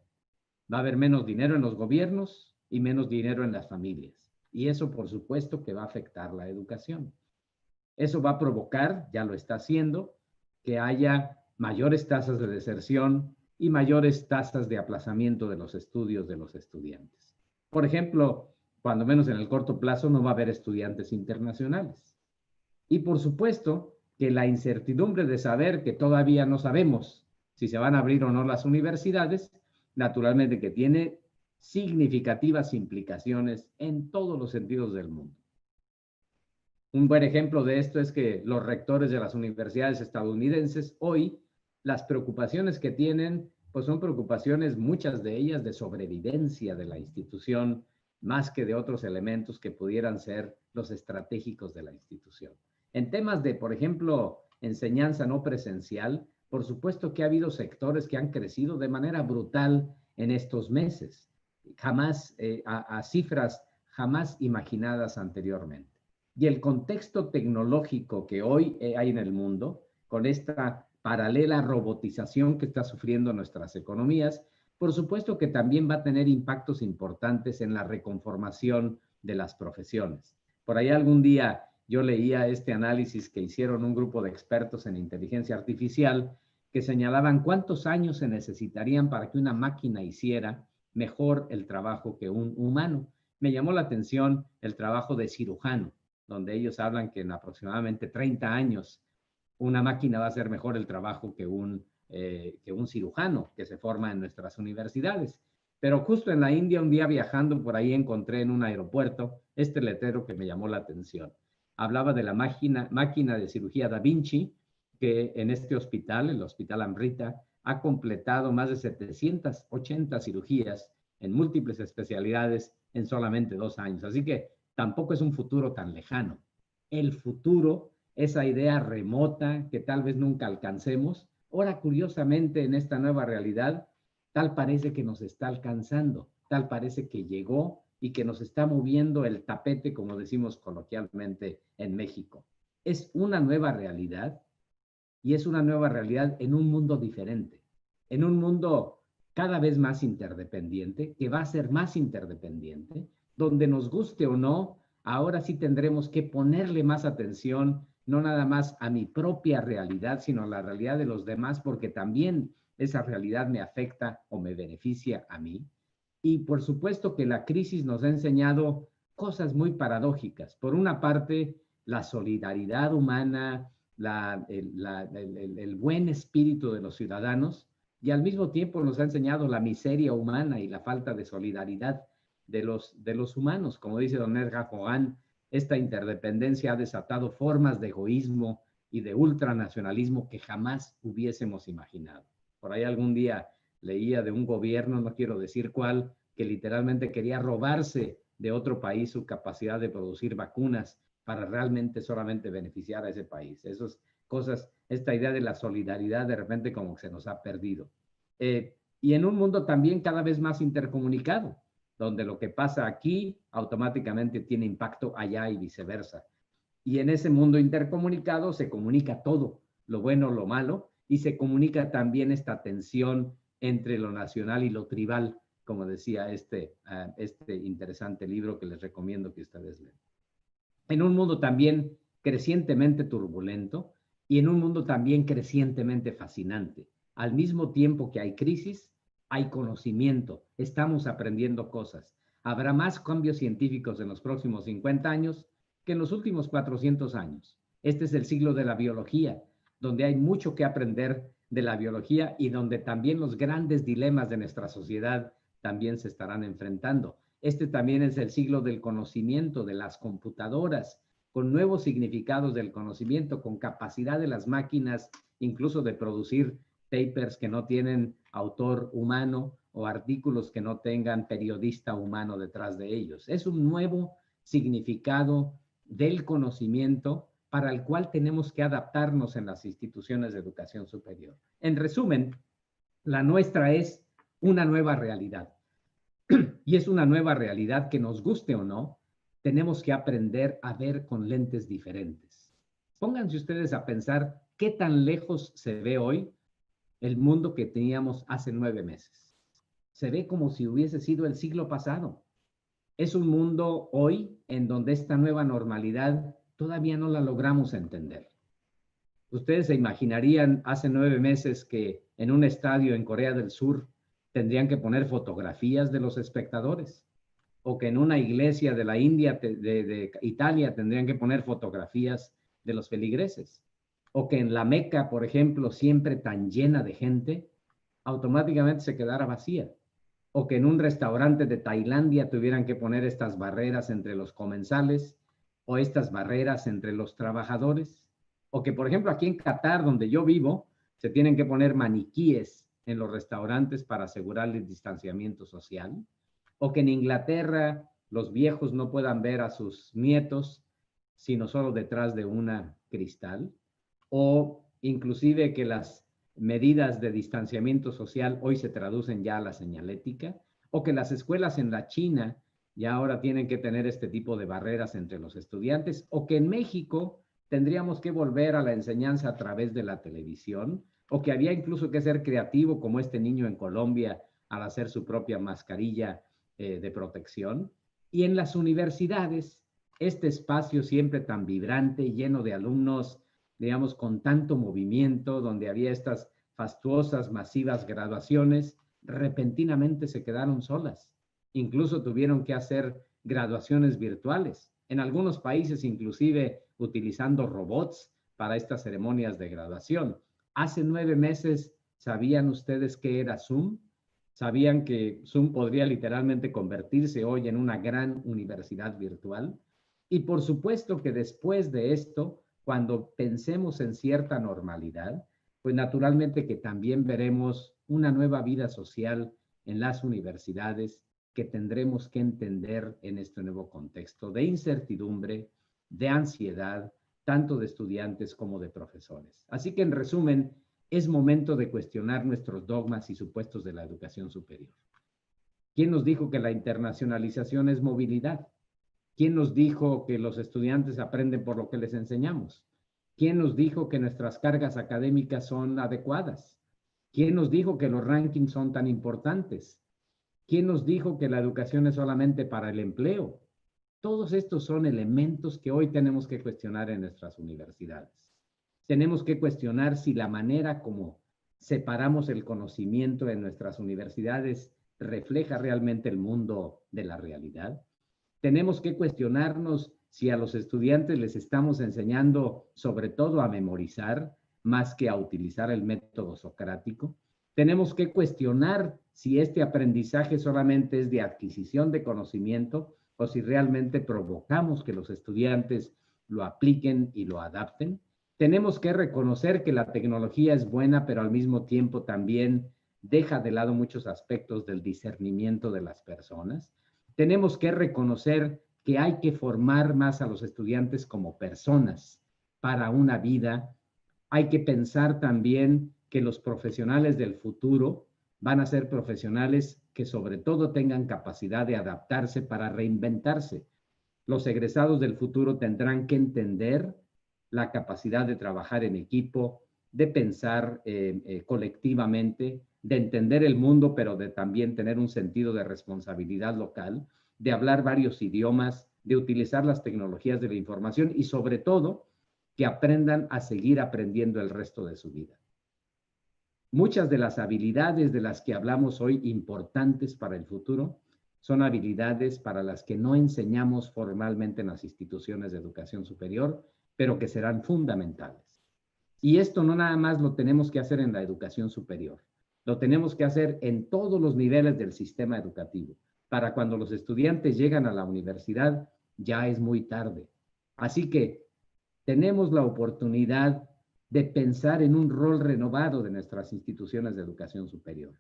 Va a haber menos dinero en los gobiernos y menos dinero en las familias. Y eso, por supuesto, que va a afectar la educación. Eso va a provocar, ya lo está haciendo, que haya mayores tasas de deserción y mayores tasas de aplazamiento de los estudios de los estudiantes. Por ejemplo, cuando menos en el corto plazo no va a haber estudiantes internacionales. Y por supuesto que la incertidumbre de saber que todavía no sabemos si se van a abrir o no las universidades, naturalmente que tiene significativas implicaciones en todos los sentidos del mundo. Un buen ejemplo de esto es que los rectores de las universidades estadounidenses hoy, las preocupaciones que tienen, pues son preocupaciones, muchas de ellas, de sobrevivencia de la institución, más que de otros elementos que pudieran ser los estratégicos de la institución. En temas de, por ejemplo, enseñanza no presencial, por supuesto que ha habido sectores que han crecido de manera brutal en estos meses, jamás a cifras jamás imaginadas anteriormente. Y el contexto tecnológico que hoy hay en el mundo, con esta paralela robotización que está sufriendo nuestras economías, por supuesto que también va a tener impactos importantes en la reconformación de las profesiones. Por ahí algún día yo leía este análisis que hicieron un grupo de expertos en inteligencia artificial que señalaban cuántos años se necesitarían para que una máquina hiciera mejor el trabajo que un humano. Me llamó la atención el trabajo de cirujano, donde ellos hablan que en aproximadamente 30 años una máquina va a hacer mejor el trabajo que un cirujano que se forma en nuestras universidades. Pero justo en la India, un día viajando por ahí, encontré en un aeropuerto este letrero que me llamó la atención. Hablaba de la máquina de cirugía Da Vinci, que en este hospital, el Hospital Amrita, ha completado más de 780 cirugías en múltiples especialidades en solamente 2 años. Así que tampoco es un futuro tan lejano. El futuro, esa idea remota que tal vez nunca alcancemos, ahora curiosamente en esta nueva realidad, tal parece que nos está alcanzando, tal parece que llegó y que nos está moviendo el tapete, como decimos coloquialmente en México. Es una nueva realidad y es una nueva realidad en un mundo diferente. en un mundo cada vez más interdependiente, que va a ser más interdependiente, donde nos guste o no, ahora sí tendremos que ponerle más atención, no nada más a mi propia realidad, sino a la realidad de los demás, porque también esa realidad me afecta o me beneficia a mí. Y por supuesto que la crisis nos ha enseñado cosas muy paradójicas. Por una parte, la solidaridad humana, el buen espíritu de los ciudadanos, y al mismo tiempo nos ha enseñado la miseria humana y la falta de solidaridad de los humanos. Como dice don Edgar Morin, esta interdependencia ha desatado formas de egoísmo y de ultranacionalismo que jamás hubiésemos imaginado. Por ahí algún día leía de un gobierno, no quiero decir cuál, que literalmente quería robarse de otro país su capacidad de producir vacunas para realmente solamente beneficiar a ese país. Esas cosas, esta idea de la solidaridad de repente como que se nos ha perdido. Y en un mundo también cada vez más intercomunicado, donde lo que pasa aquí automáticamente tiene impacto allá y viceversa. Y en ese mundo intercomunicado se comunica todo, lo bueno, lo malo, y se comunica también esta tensión entre lo nacional y lo tribal, como decía este interesante libro que les recomiendo que ustedes lean. En un mundo también crecientemente turbulento y en un mundo también crecientemente fascinante. Al mismo tiempo que hay crisis, hay conocimiento, estamos aprendiendo cosas. Habrá más cambios científicos en los próximos 50 años que en los últimos 400 años. Este es el siglo de la biología, donde hay mucho que aprender de la biología y donde también los grandes dilemas de nuestra sociedad también se estarán enfrentando. Este también es el siglo del conocimiento, de las computadoras, con nuevos significados del conocimiento, con capacidad de las máquinas, incluso de producir papers que no tienen autor humano o artículos que no tengan periodista humano detrás de ellos. Es un nuevo significado del conocimiento para el cual tenemos que adaptarnos en las instituciones de educación superior. En resumen, la nuestra es una nueva realidad. Y es una nueva realidad que nos guste o no, tenemos que aprender a ver con lentes diferentes. Pónganse ustedes a pensar qué tan lejos se ve hoy el mundo que teníamos hace 9 meses. Se ve como si hubiese sido el siglo pasado. Es un mundo hoy en donde esta nueva normalidad todavía no la logramos entender. Ustedes se imaginarían hace 9 meses que en un estadio en Corea del Sur tendrían que poner fotografías de los espectadores, o que en una iglesia de la India, de Italia, tendrían que poner fotografías de los feligreses, o que en la Meca, por ejemplo, siempre tan llena de gente, automáticamente se quedara vacía, o que en un restaurante de Tailandia tuvieran que poner estas barreras entre los comensales o estas barreras entre los trabajadores, o que, por ejemplo, aquí en Qatar, donde yo vivo, se tienen que poner maniquíes en los restaurantes para asegurar el distanciamiento social, o que en Inglaterra los viejos no puedan ver a sus nietos, sino solo detrás de una cristal, o inclusive que las medidas de distanciamiento social hoy se traducen ya a la señalética, o que las escuelas en la China ya ahora tienen que tener este tipo de barreras entre los estudiantes, o que en México tendríamos que volver a la enseñanza a través de la televisión, o que había incluso que ser creativo como este niño en Colombia al hacer su propia mascarilla de protección. Y en las universidades, este espacio siempre tan vibrante, lleno de alumnos, digamos, con tanto movimiento, donde había estas fastuosas, masivas graduaciones, repentinamente se quedaron solas. Incluso tuvieron que hacer graduaciones virtuales. En algunos países, inclusive, utilizando robots para estas ceremonias de graduación. Hace 9 meses, ¿sabían ustedes qué era Zoom? ¿Sabían que Zoom podría literalmente convertirse hoy en una gran universidad virtual? Y por supuesto que después de esto, cuando pensemos en cierta normalidad, pues naturalmente que también veremos una nueva vida social en las universidades que tendremos que entender en este nuevo contexto de incertidumbre, de ansiedad, tanto de estudiantes como de profesores. Así que en resumen, es momento de cuestionar nuestros dogmas y supuestos de la educación superior. ¿Quién nos dijo que la internacionalización es movilidad? ¿Quién nos dijo que los estudiantes aprenden por lo que les enseñamos? ¿Quién nos dijo que nuestras cargas académicas son adecuadas? ¿Quién nos dijo que los rankings son tan importantes? ¿Quién nos dijo que la educación es solamente para el empleo? Todos estos son elementos que hoy tenemos que cuestionar en nuestras universidades. Tenemos que cuestionar si la manera como separamos el conocimiento en nuestras universidades refleja realmente el mundo de la realidad. Tenemos que cuestionarnos si a los estudiantes les estamos enseñando sobre todo a memorizar más que a utilizar el método socrático. Tenemos que cuestionar si este aprendizaje solamente es de adquisición de conocimiento o si realmente provocamos que los estudiantes lo apliquen y lo adapten. Tenemos que reconocer que la tecnología es buena, pero al mismo tiempo también deja de lado muchos aspectos del discernimiento de las personas. Tenemos que reconocer que hay que formar más a los estudiantes como personas para una vida. Hay que pensar también que los profesionales del futuro van a ser profesionales que sobre todo tengan capacidad de adaptarse para reinventarse. Los egresados del futuro tendrán que entender la capacidad de trabajar en equipo, de pensar colectivamente, de entender el mundo, pero de también tener un sentido de responsabilidad local, de hablar varios idiomas, de utilizar las tecnologías de la información y sobre todo que aprendan a seguir aprendiendo el resto de su vida. Muchas de las habilidades de las que hablamos hoy importantes para el futuro son habilidades para las que no enseñamos formalmente en las instituciones de educación superior, pero que serán fundamentales. Y esto no nada más lo tenemos que hacer en la educación superior, lo tenemos que hacer en todos los niveles del sistema educativo. Para cuando los estudiantes llegan a la universidad, ya es muy tarde. Así que tenemos la oportunidad de pensar en un rol renovado de nuestras instituciones de educación superior.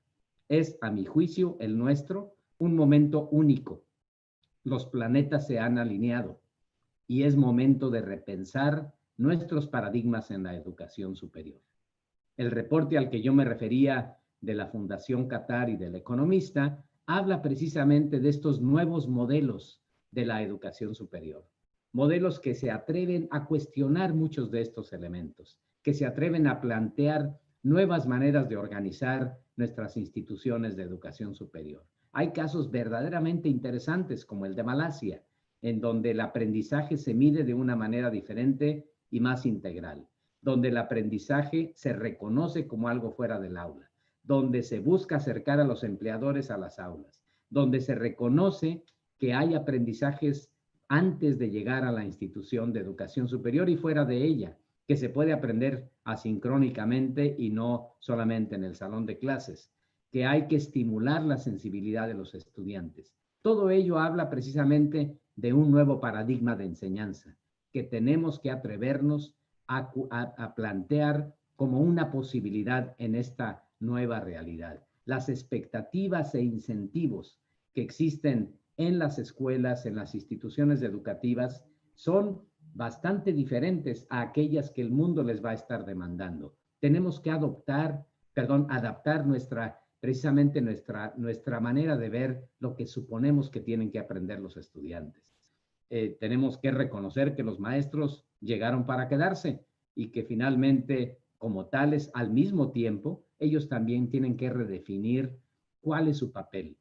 Es, a mi juicio, el nuestro, un momento único. Los planetas se han alineado y es momento de repensar nuestros paradigmas en la educación superior. El reporte al que yo me refería de la Fundación Qatar y del Economista habla precisamente de estos nuevos modelos de la educación superior. Modelos que se atreven a cuestionar muchos de estos elementos, que se atreven a plantear nuevas maneras de organizar nuestras instituciones de educación superior. Hay casos verdaderamente interesantes como el de Malasia, en donde el aprendizaje se mide de una manera diferente y más integral, donde el aprendizaje se reconoce como algo fuera del aula, donde se busca acercar a los empleadores a las aulas, donde se reconoce que hay aprendizajes antes de llegar a la institución de educación superior y fuera de ella, que se puede aprender asincrónicamente y no solamente en el salón de clases, que hay que estimular la sensibilidad de los estudiantes. Todo ello habla precisamente de un nuevo paradigma de enseñanza que tenemos que atrevernos a plantear como una posibilidad en esta nueva realidad. Las expectativas e incentivos que existen en las escuelas, en las instituciones educativas, son bastante diferentes a aquellas que el mundo les va a estar demandando. Tenemos que adaptar precisamente nuestra manera de ver lo que suponemos que tienen que aprender los estudiantes. Tenemos que reconocer que los maestros llegaron para quedarse y que finalmente, como tales, al mismo tiempo, ellos también tienen que redefinir cuál es su papel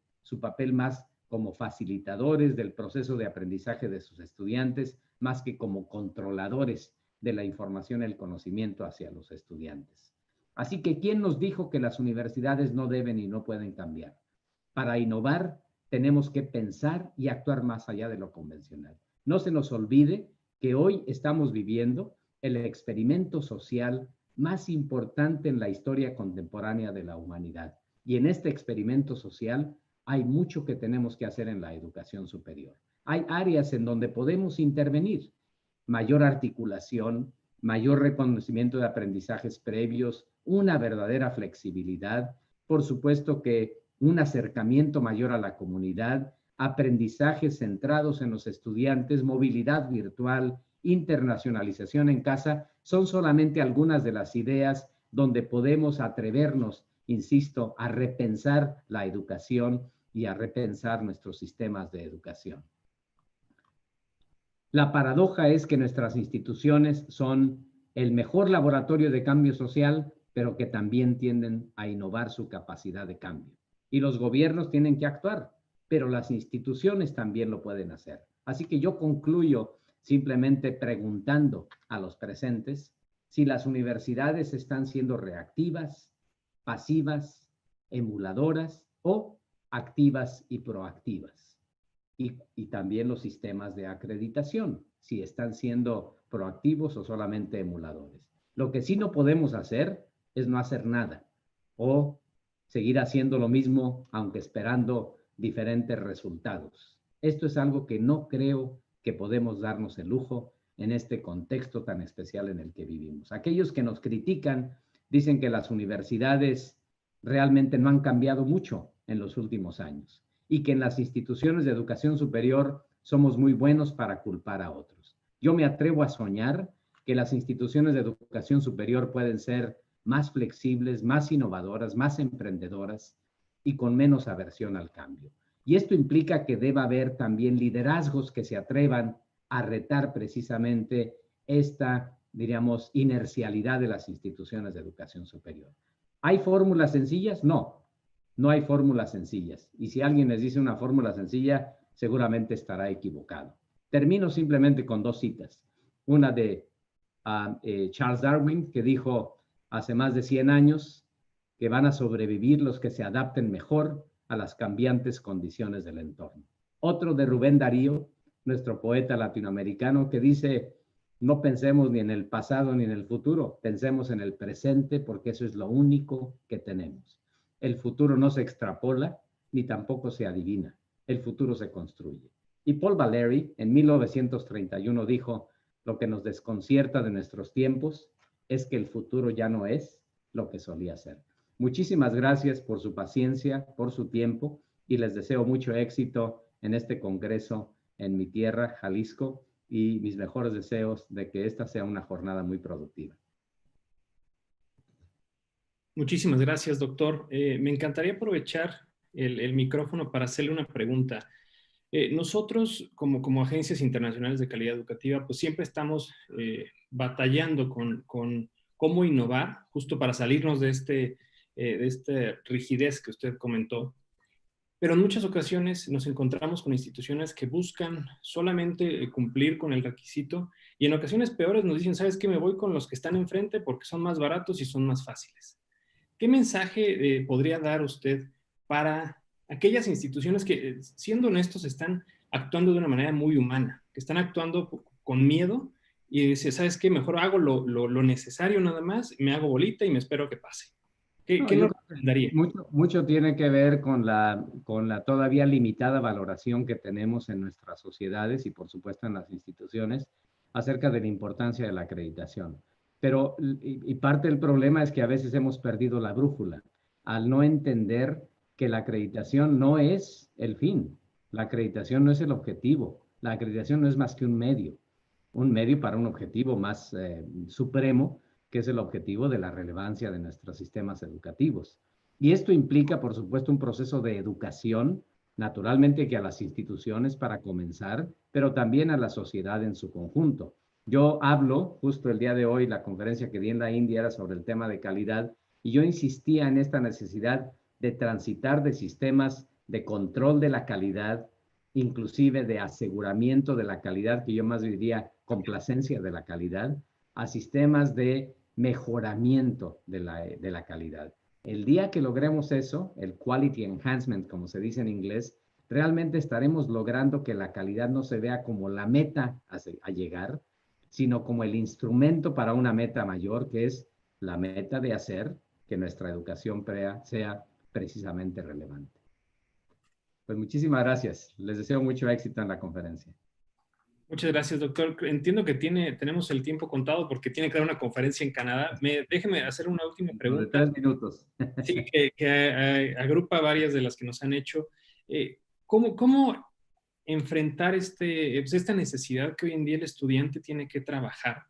más como facilitadores del proceso de aprendizaje de sus estudiantes, más que como controladores de la información y el conocimiento hacia los estudiantes. Así que, ¿quién nos dijo que las universidades no deben y no pueden cambiar? Para innovar, tenemos que pensar y actuar más allá de lo convencional. No se nos olvide que hoy estamos viviendo el experimento social más importante en la historia contemporánea de la humanidad. Y en este experimento social hay mucho que tenemos que hacer en la educación superior. Hay áreas en donde podemos intervenir. Mayor articulación, mayor reconocimiento de aprendizajes previos, una verdadera flexibilidad, por supuesto que un acercamiento mayor a la comunidad, aprendizajes centrados en los estudiantes, movilidad virtual, internacionalización en casa, son solamente algunas de las ideas donde podemos atrevernos, insisto, a repensar la educación y a repensar nuestros sistemas de educación. La paradoja es que nuestras instituciones son el mejor laboratorio de cambio social, pero que también tienden a innovar su capacidad de cambio. Y los gobiernos tienen que actuar, pero las instituciones también lo pueden hacer. Así que yo concluyo simplemente preguntando a los presentes si las universidades están siendo reactivas, pasivas, emuladoras o activas y proactivas. Y también los sistemas de acreditación, si están siendo proactivos o solamente emuladores. Lo que sí no podemos hacer es no hacer nada o seguir haciendo lo mismo, aunque esperando diferentes resultados. Esto es algo que no creo que podemos darnos el lujo en este contexto tan especial en el que vivimos. Aquellos que nos critican dicen que las universidades realmente no han cambiado mucho en los últimos años y que en las instituciones de educación superior somos muy buenos para culpar a otros. Yo me atrevo a soñar que las instituciones de educación superior pueden ser más flexibles, más innovadoras, más emprendedoras y con menos aversión al cambio. Y esto implica que deba haber también liderazgos que se atrevan a retar precisamente esta, diríamos, inercialidad de las instituciones de educación superior. ¿Hay fórmulas sencillas? No, no hay fórmulas sencillas. Y si alguien les dice una fórmula sencilla, seguramente estará equivocado. Termino simplemente con dos citas. Una de Charles Darwin, que dijo hace más de 100 años que van a sobrevivir los que se adapten mejor a las cambiantes condiciones del entorno. Otro de Rubén Darío, nuestro poeta latinoamericano, que dice: no pensemos ni en el pasado ni en el futuro, pensemos en el presente porque eso es lo único que tenemos. El futuro no se extrapola ni tampoco se adivina, el futuro se construye. Y Paul Valéry en 1931 dijo: lo que nos desconcierta de nuestros tiempos es que el futuro ya no es lo que solía ser. Muchísimas gracias por su paciencia, por su tiempo, y les deseo mucho éxito en este congreso en mi tierra, Jalisco, y mis mejores deseos de que esta sea una jornada muy productiva. Muchísimas gracias, doctor. Me encantaría aprovechar el micrófono para hacerle una pregunta. Nosotros, como agencias internacionales de calidad educativa, pues siempre estamos batallando con cómo innovar, justo para salirnos de esta rigidez que usted comentó. Pero en muchas ocasiones nos encontramos con instituciones que buscan solamente cumplir con el requisito y en ocasiones peores nos dicen: ¿sabes qué? Me voy con los que están enfrente porque son más baratos y son más fáciles. ¿Qué mensaje podría dar usted para aquellas instituciones que, siendo honestos, están actuando de una manera muy humana, que están actuando con miedo y dice: ¿sabes qué? Mejor hago lo necesario nada más, me hago bolita y me espero que pase? ¿Qué No, yo nos creo que recomendaría? mucho tiene que ver con la todavía limitada valoración que tenemos en nuestras sociedades y por supuesto en las instituciones acerca de la importancia de la acreditación. Pero y parte del problema es que a veces hemos perdido la brújula al no entender que la acreditación no es el fin, la acreditación no es el objetivo, la acreditación no es más que un medio para un objetivo más supremo, que es el objetivo de la relevancia de nuestros sistemas educativos. Y esto implica, por supuesto, un proceso de educación, naturalmente que a las instituciones para comenzar, pero también a la sociedad en su conjunto. Yo hablo, justo el día de hoy, la conferencia que di en la India era sobre el tema de calidad, y yo insistía en esta necesidad de transitar de sistemas de control de la calidad, inclusive de aseguramiento de la calidad, que yo más diría complacencia de la calidad, a sistemas de mejoramiento de la calidad. El día que logremos eso, el quality enhancement, como se dice en inglés, realmente estaremos logrando que la calidad no se vea como la meta a llegar, sino como el instrumento para una meta mayor, que es la meta de hacer que nuestra educación sea precisamente relevante. Pues muchísimas gracias. Les deseo mucho éxito en la conferencia. Muchas gracias, doctor. Entiendo que tenemos el tiempo contado porque tiene que dar una conferencia en Canadá. Déjeme hacer una última De pregunta. 3 minutos. Sí, que agrupa varias de las que nos han hecho. ¿Cómo enfrentar esta necesidad que hoy en día el estudiante tiene que trabajar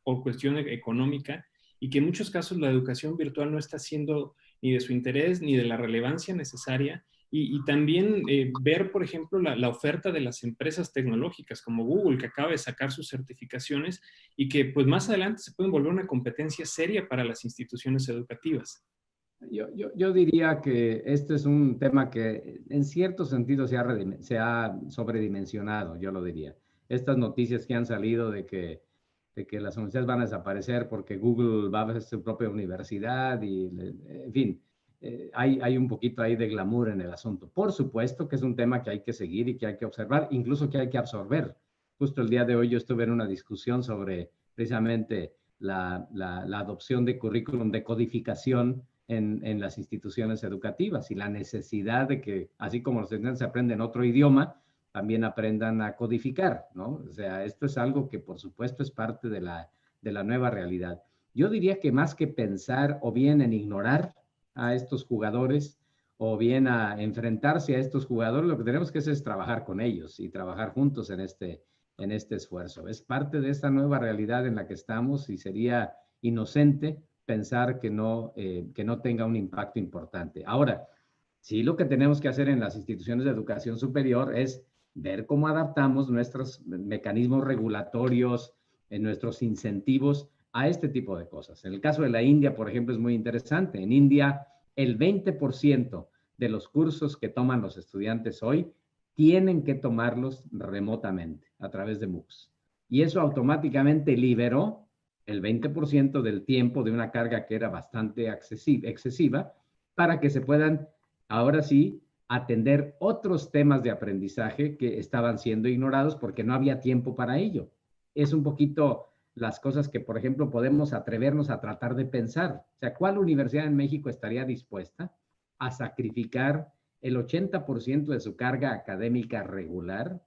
por cuestión económica y que en muchos casos la educación virtual no está siendo ni de su interés ni de la relevancia necesaria y también ver, por ejemplo, la oferta de las empresas tecnológicas como Google, que acaba de sacar sus certificaciones y que pues más adelante se pueden volver una competencia seria para las instituciones educativas. Yo diría que este es un tema que en cierto sentido se ha sobredimensionado, yo lo diría. Estas noticias que han salido de que las universidades van a desaparecer porque Google va a hacer su propia universidad y, en fin, hay un poquito ahí de glamour en el asunto. Por supuesto que es un tema que hay que seguir y que hay que observar, incluso que hay que absorber. Justo el día de hoy yo estuve en una discusión sobre precisamente la adopción de currículum de codificación en las instituciones educativas y la necesidad de que, así como los estudiantes aprenden otro idioma, también aprendan a codificar, ¿no? O sea, esto es algo que por supuesto es parte de la nueva realidad. Yo diría que más que pensar o bien en ignorar a estos jugadores o bien a enfrentarse a estos jugadores, lo que tenemos que hacer es trabajar con ellos y trabajar juntos en este esfuerzo. Es parte de esta nueva realidad en la que estamos y sería inocente pensar que no tenga un impacto importante. Ahora, sí, lo que tenemos que hacer en las instituciones de educación superior es ver cómo adaptamos nuestros mecanismos regulatorios, nuestros incentivos a este tipo de cosas. En el caso de la India, por ejemplo, es muy interesante. En India, el 20% de los cursos que toman los estudiantes hoy tienen que tomarlos remotamente a través de MOOCs. Y eso automáticamente liberó el 20% del tiempo de una carga que era bastante excesiva para que se puedan, ahora sí, atender otros temas de aprendizaje que estaban siendo ignorados porque no había tiempo para ello. Es un poquito las cosas que, por ejemplo, podemos atrevernos a tratar de pensar. O sea, ¿cuál universidad en México estaría dispuesta a sacrificar el 80% de su carga académica regular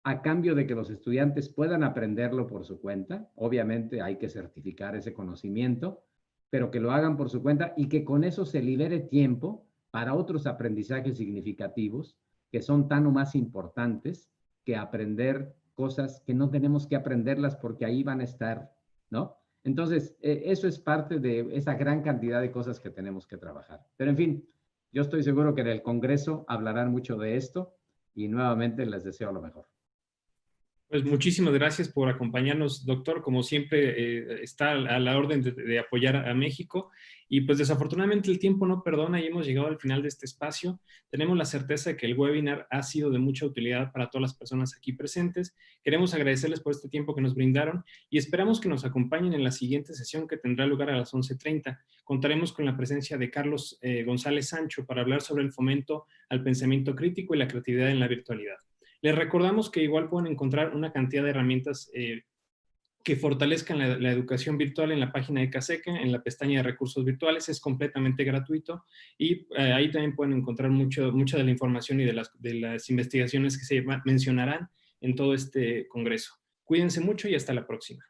a cambio de que los estudiantes puedan aprenderlo por su cuenta? Obviamente hay que certificar ese conocimiento, pero que lo hagan por su cuenta y que con eso se libere tiempo para otros aprendizajes significativos que son tan o más importantes que aprender cosas que no tenemos que aprenderlas porque ahí van a estar, ¿no? Entonces, eso es parte de esa gran cantidad de cosas que tenemos que trabajar. Pero en fin, yo estoy seguro que en el Congreso hablarán mucho de esto y nuevamente les deseo lo mejor. Pues muchísimas gracias por acompañarnos, doctor. Como siempre, está a la orden de apoyar a México. Y pues desafortunadamente el tiempo no perdona y hemos llegado al final de este espacio. Tenemos la certeza de que el webinar ha sido de mucha utilidad para todas las personas aquí presentes. Queremos agradecerles por este tiempo que nos brindaron y esperamos que nos acompañen en la siguiente sesión que tendrá lugar a las 11:30. Contaremos con la presencia de Carlos González Sancho para hablar sobre el fomento al pensamiento crítico y la creatividad en la virtualidad. Les recordamos que igual pueden encontrar una cantidad de herramientas que fortalezcan la educación virtual en la página de Caseca, en la pestaña de recursos virtuales. Es completamente gratuito y ahí también pueden encontrar mucha de la información y de las investigaciones que se mencionarán en todo este congreso. Cuídense mucho y hasta la próxima.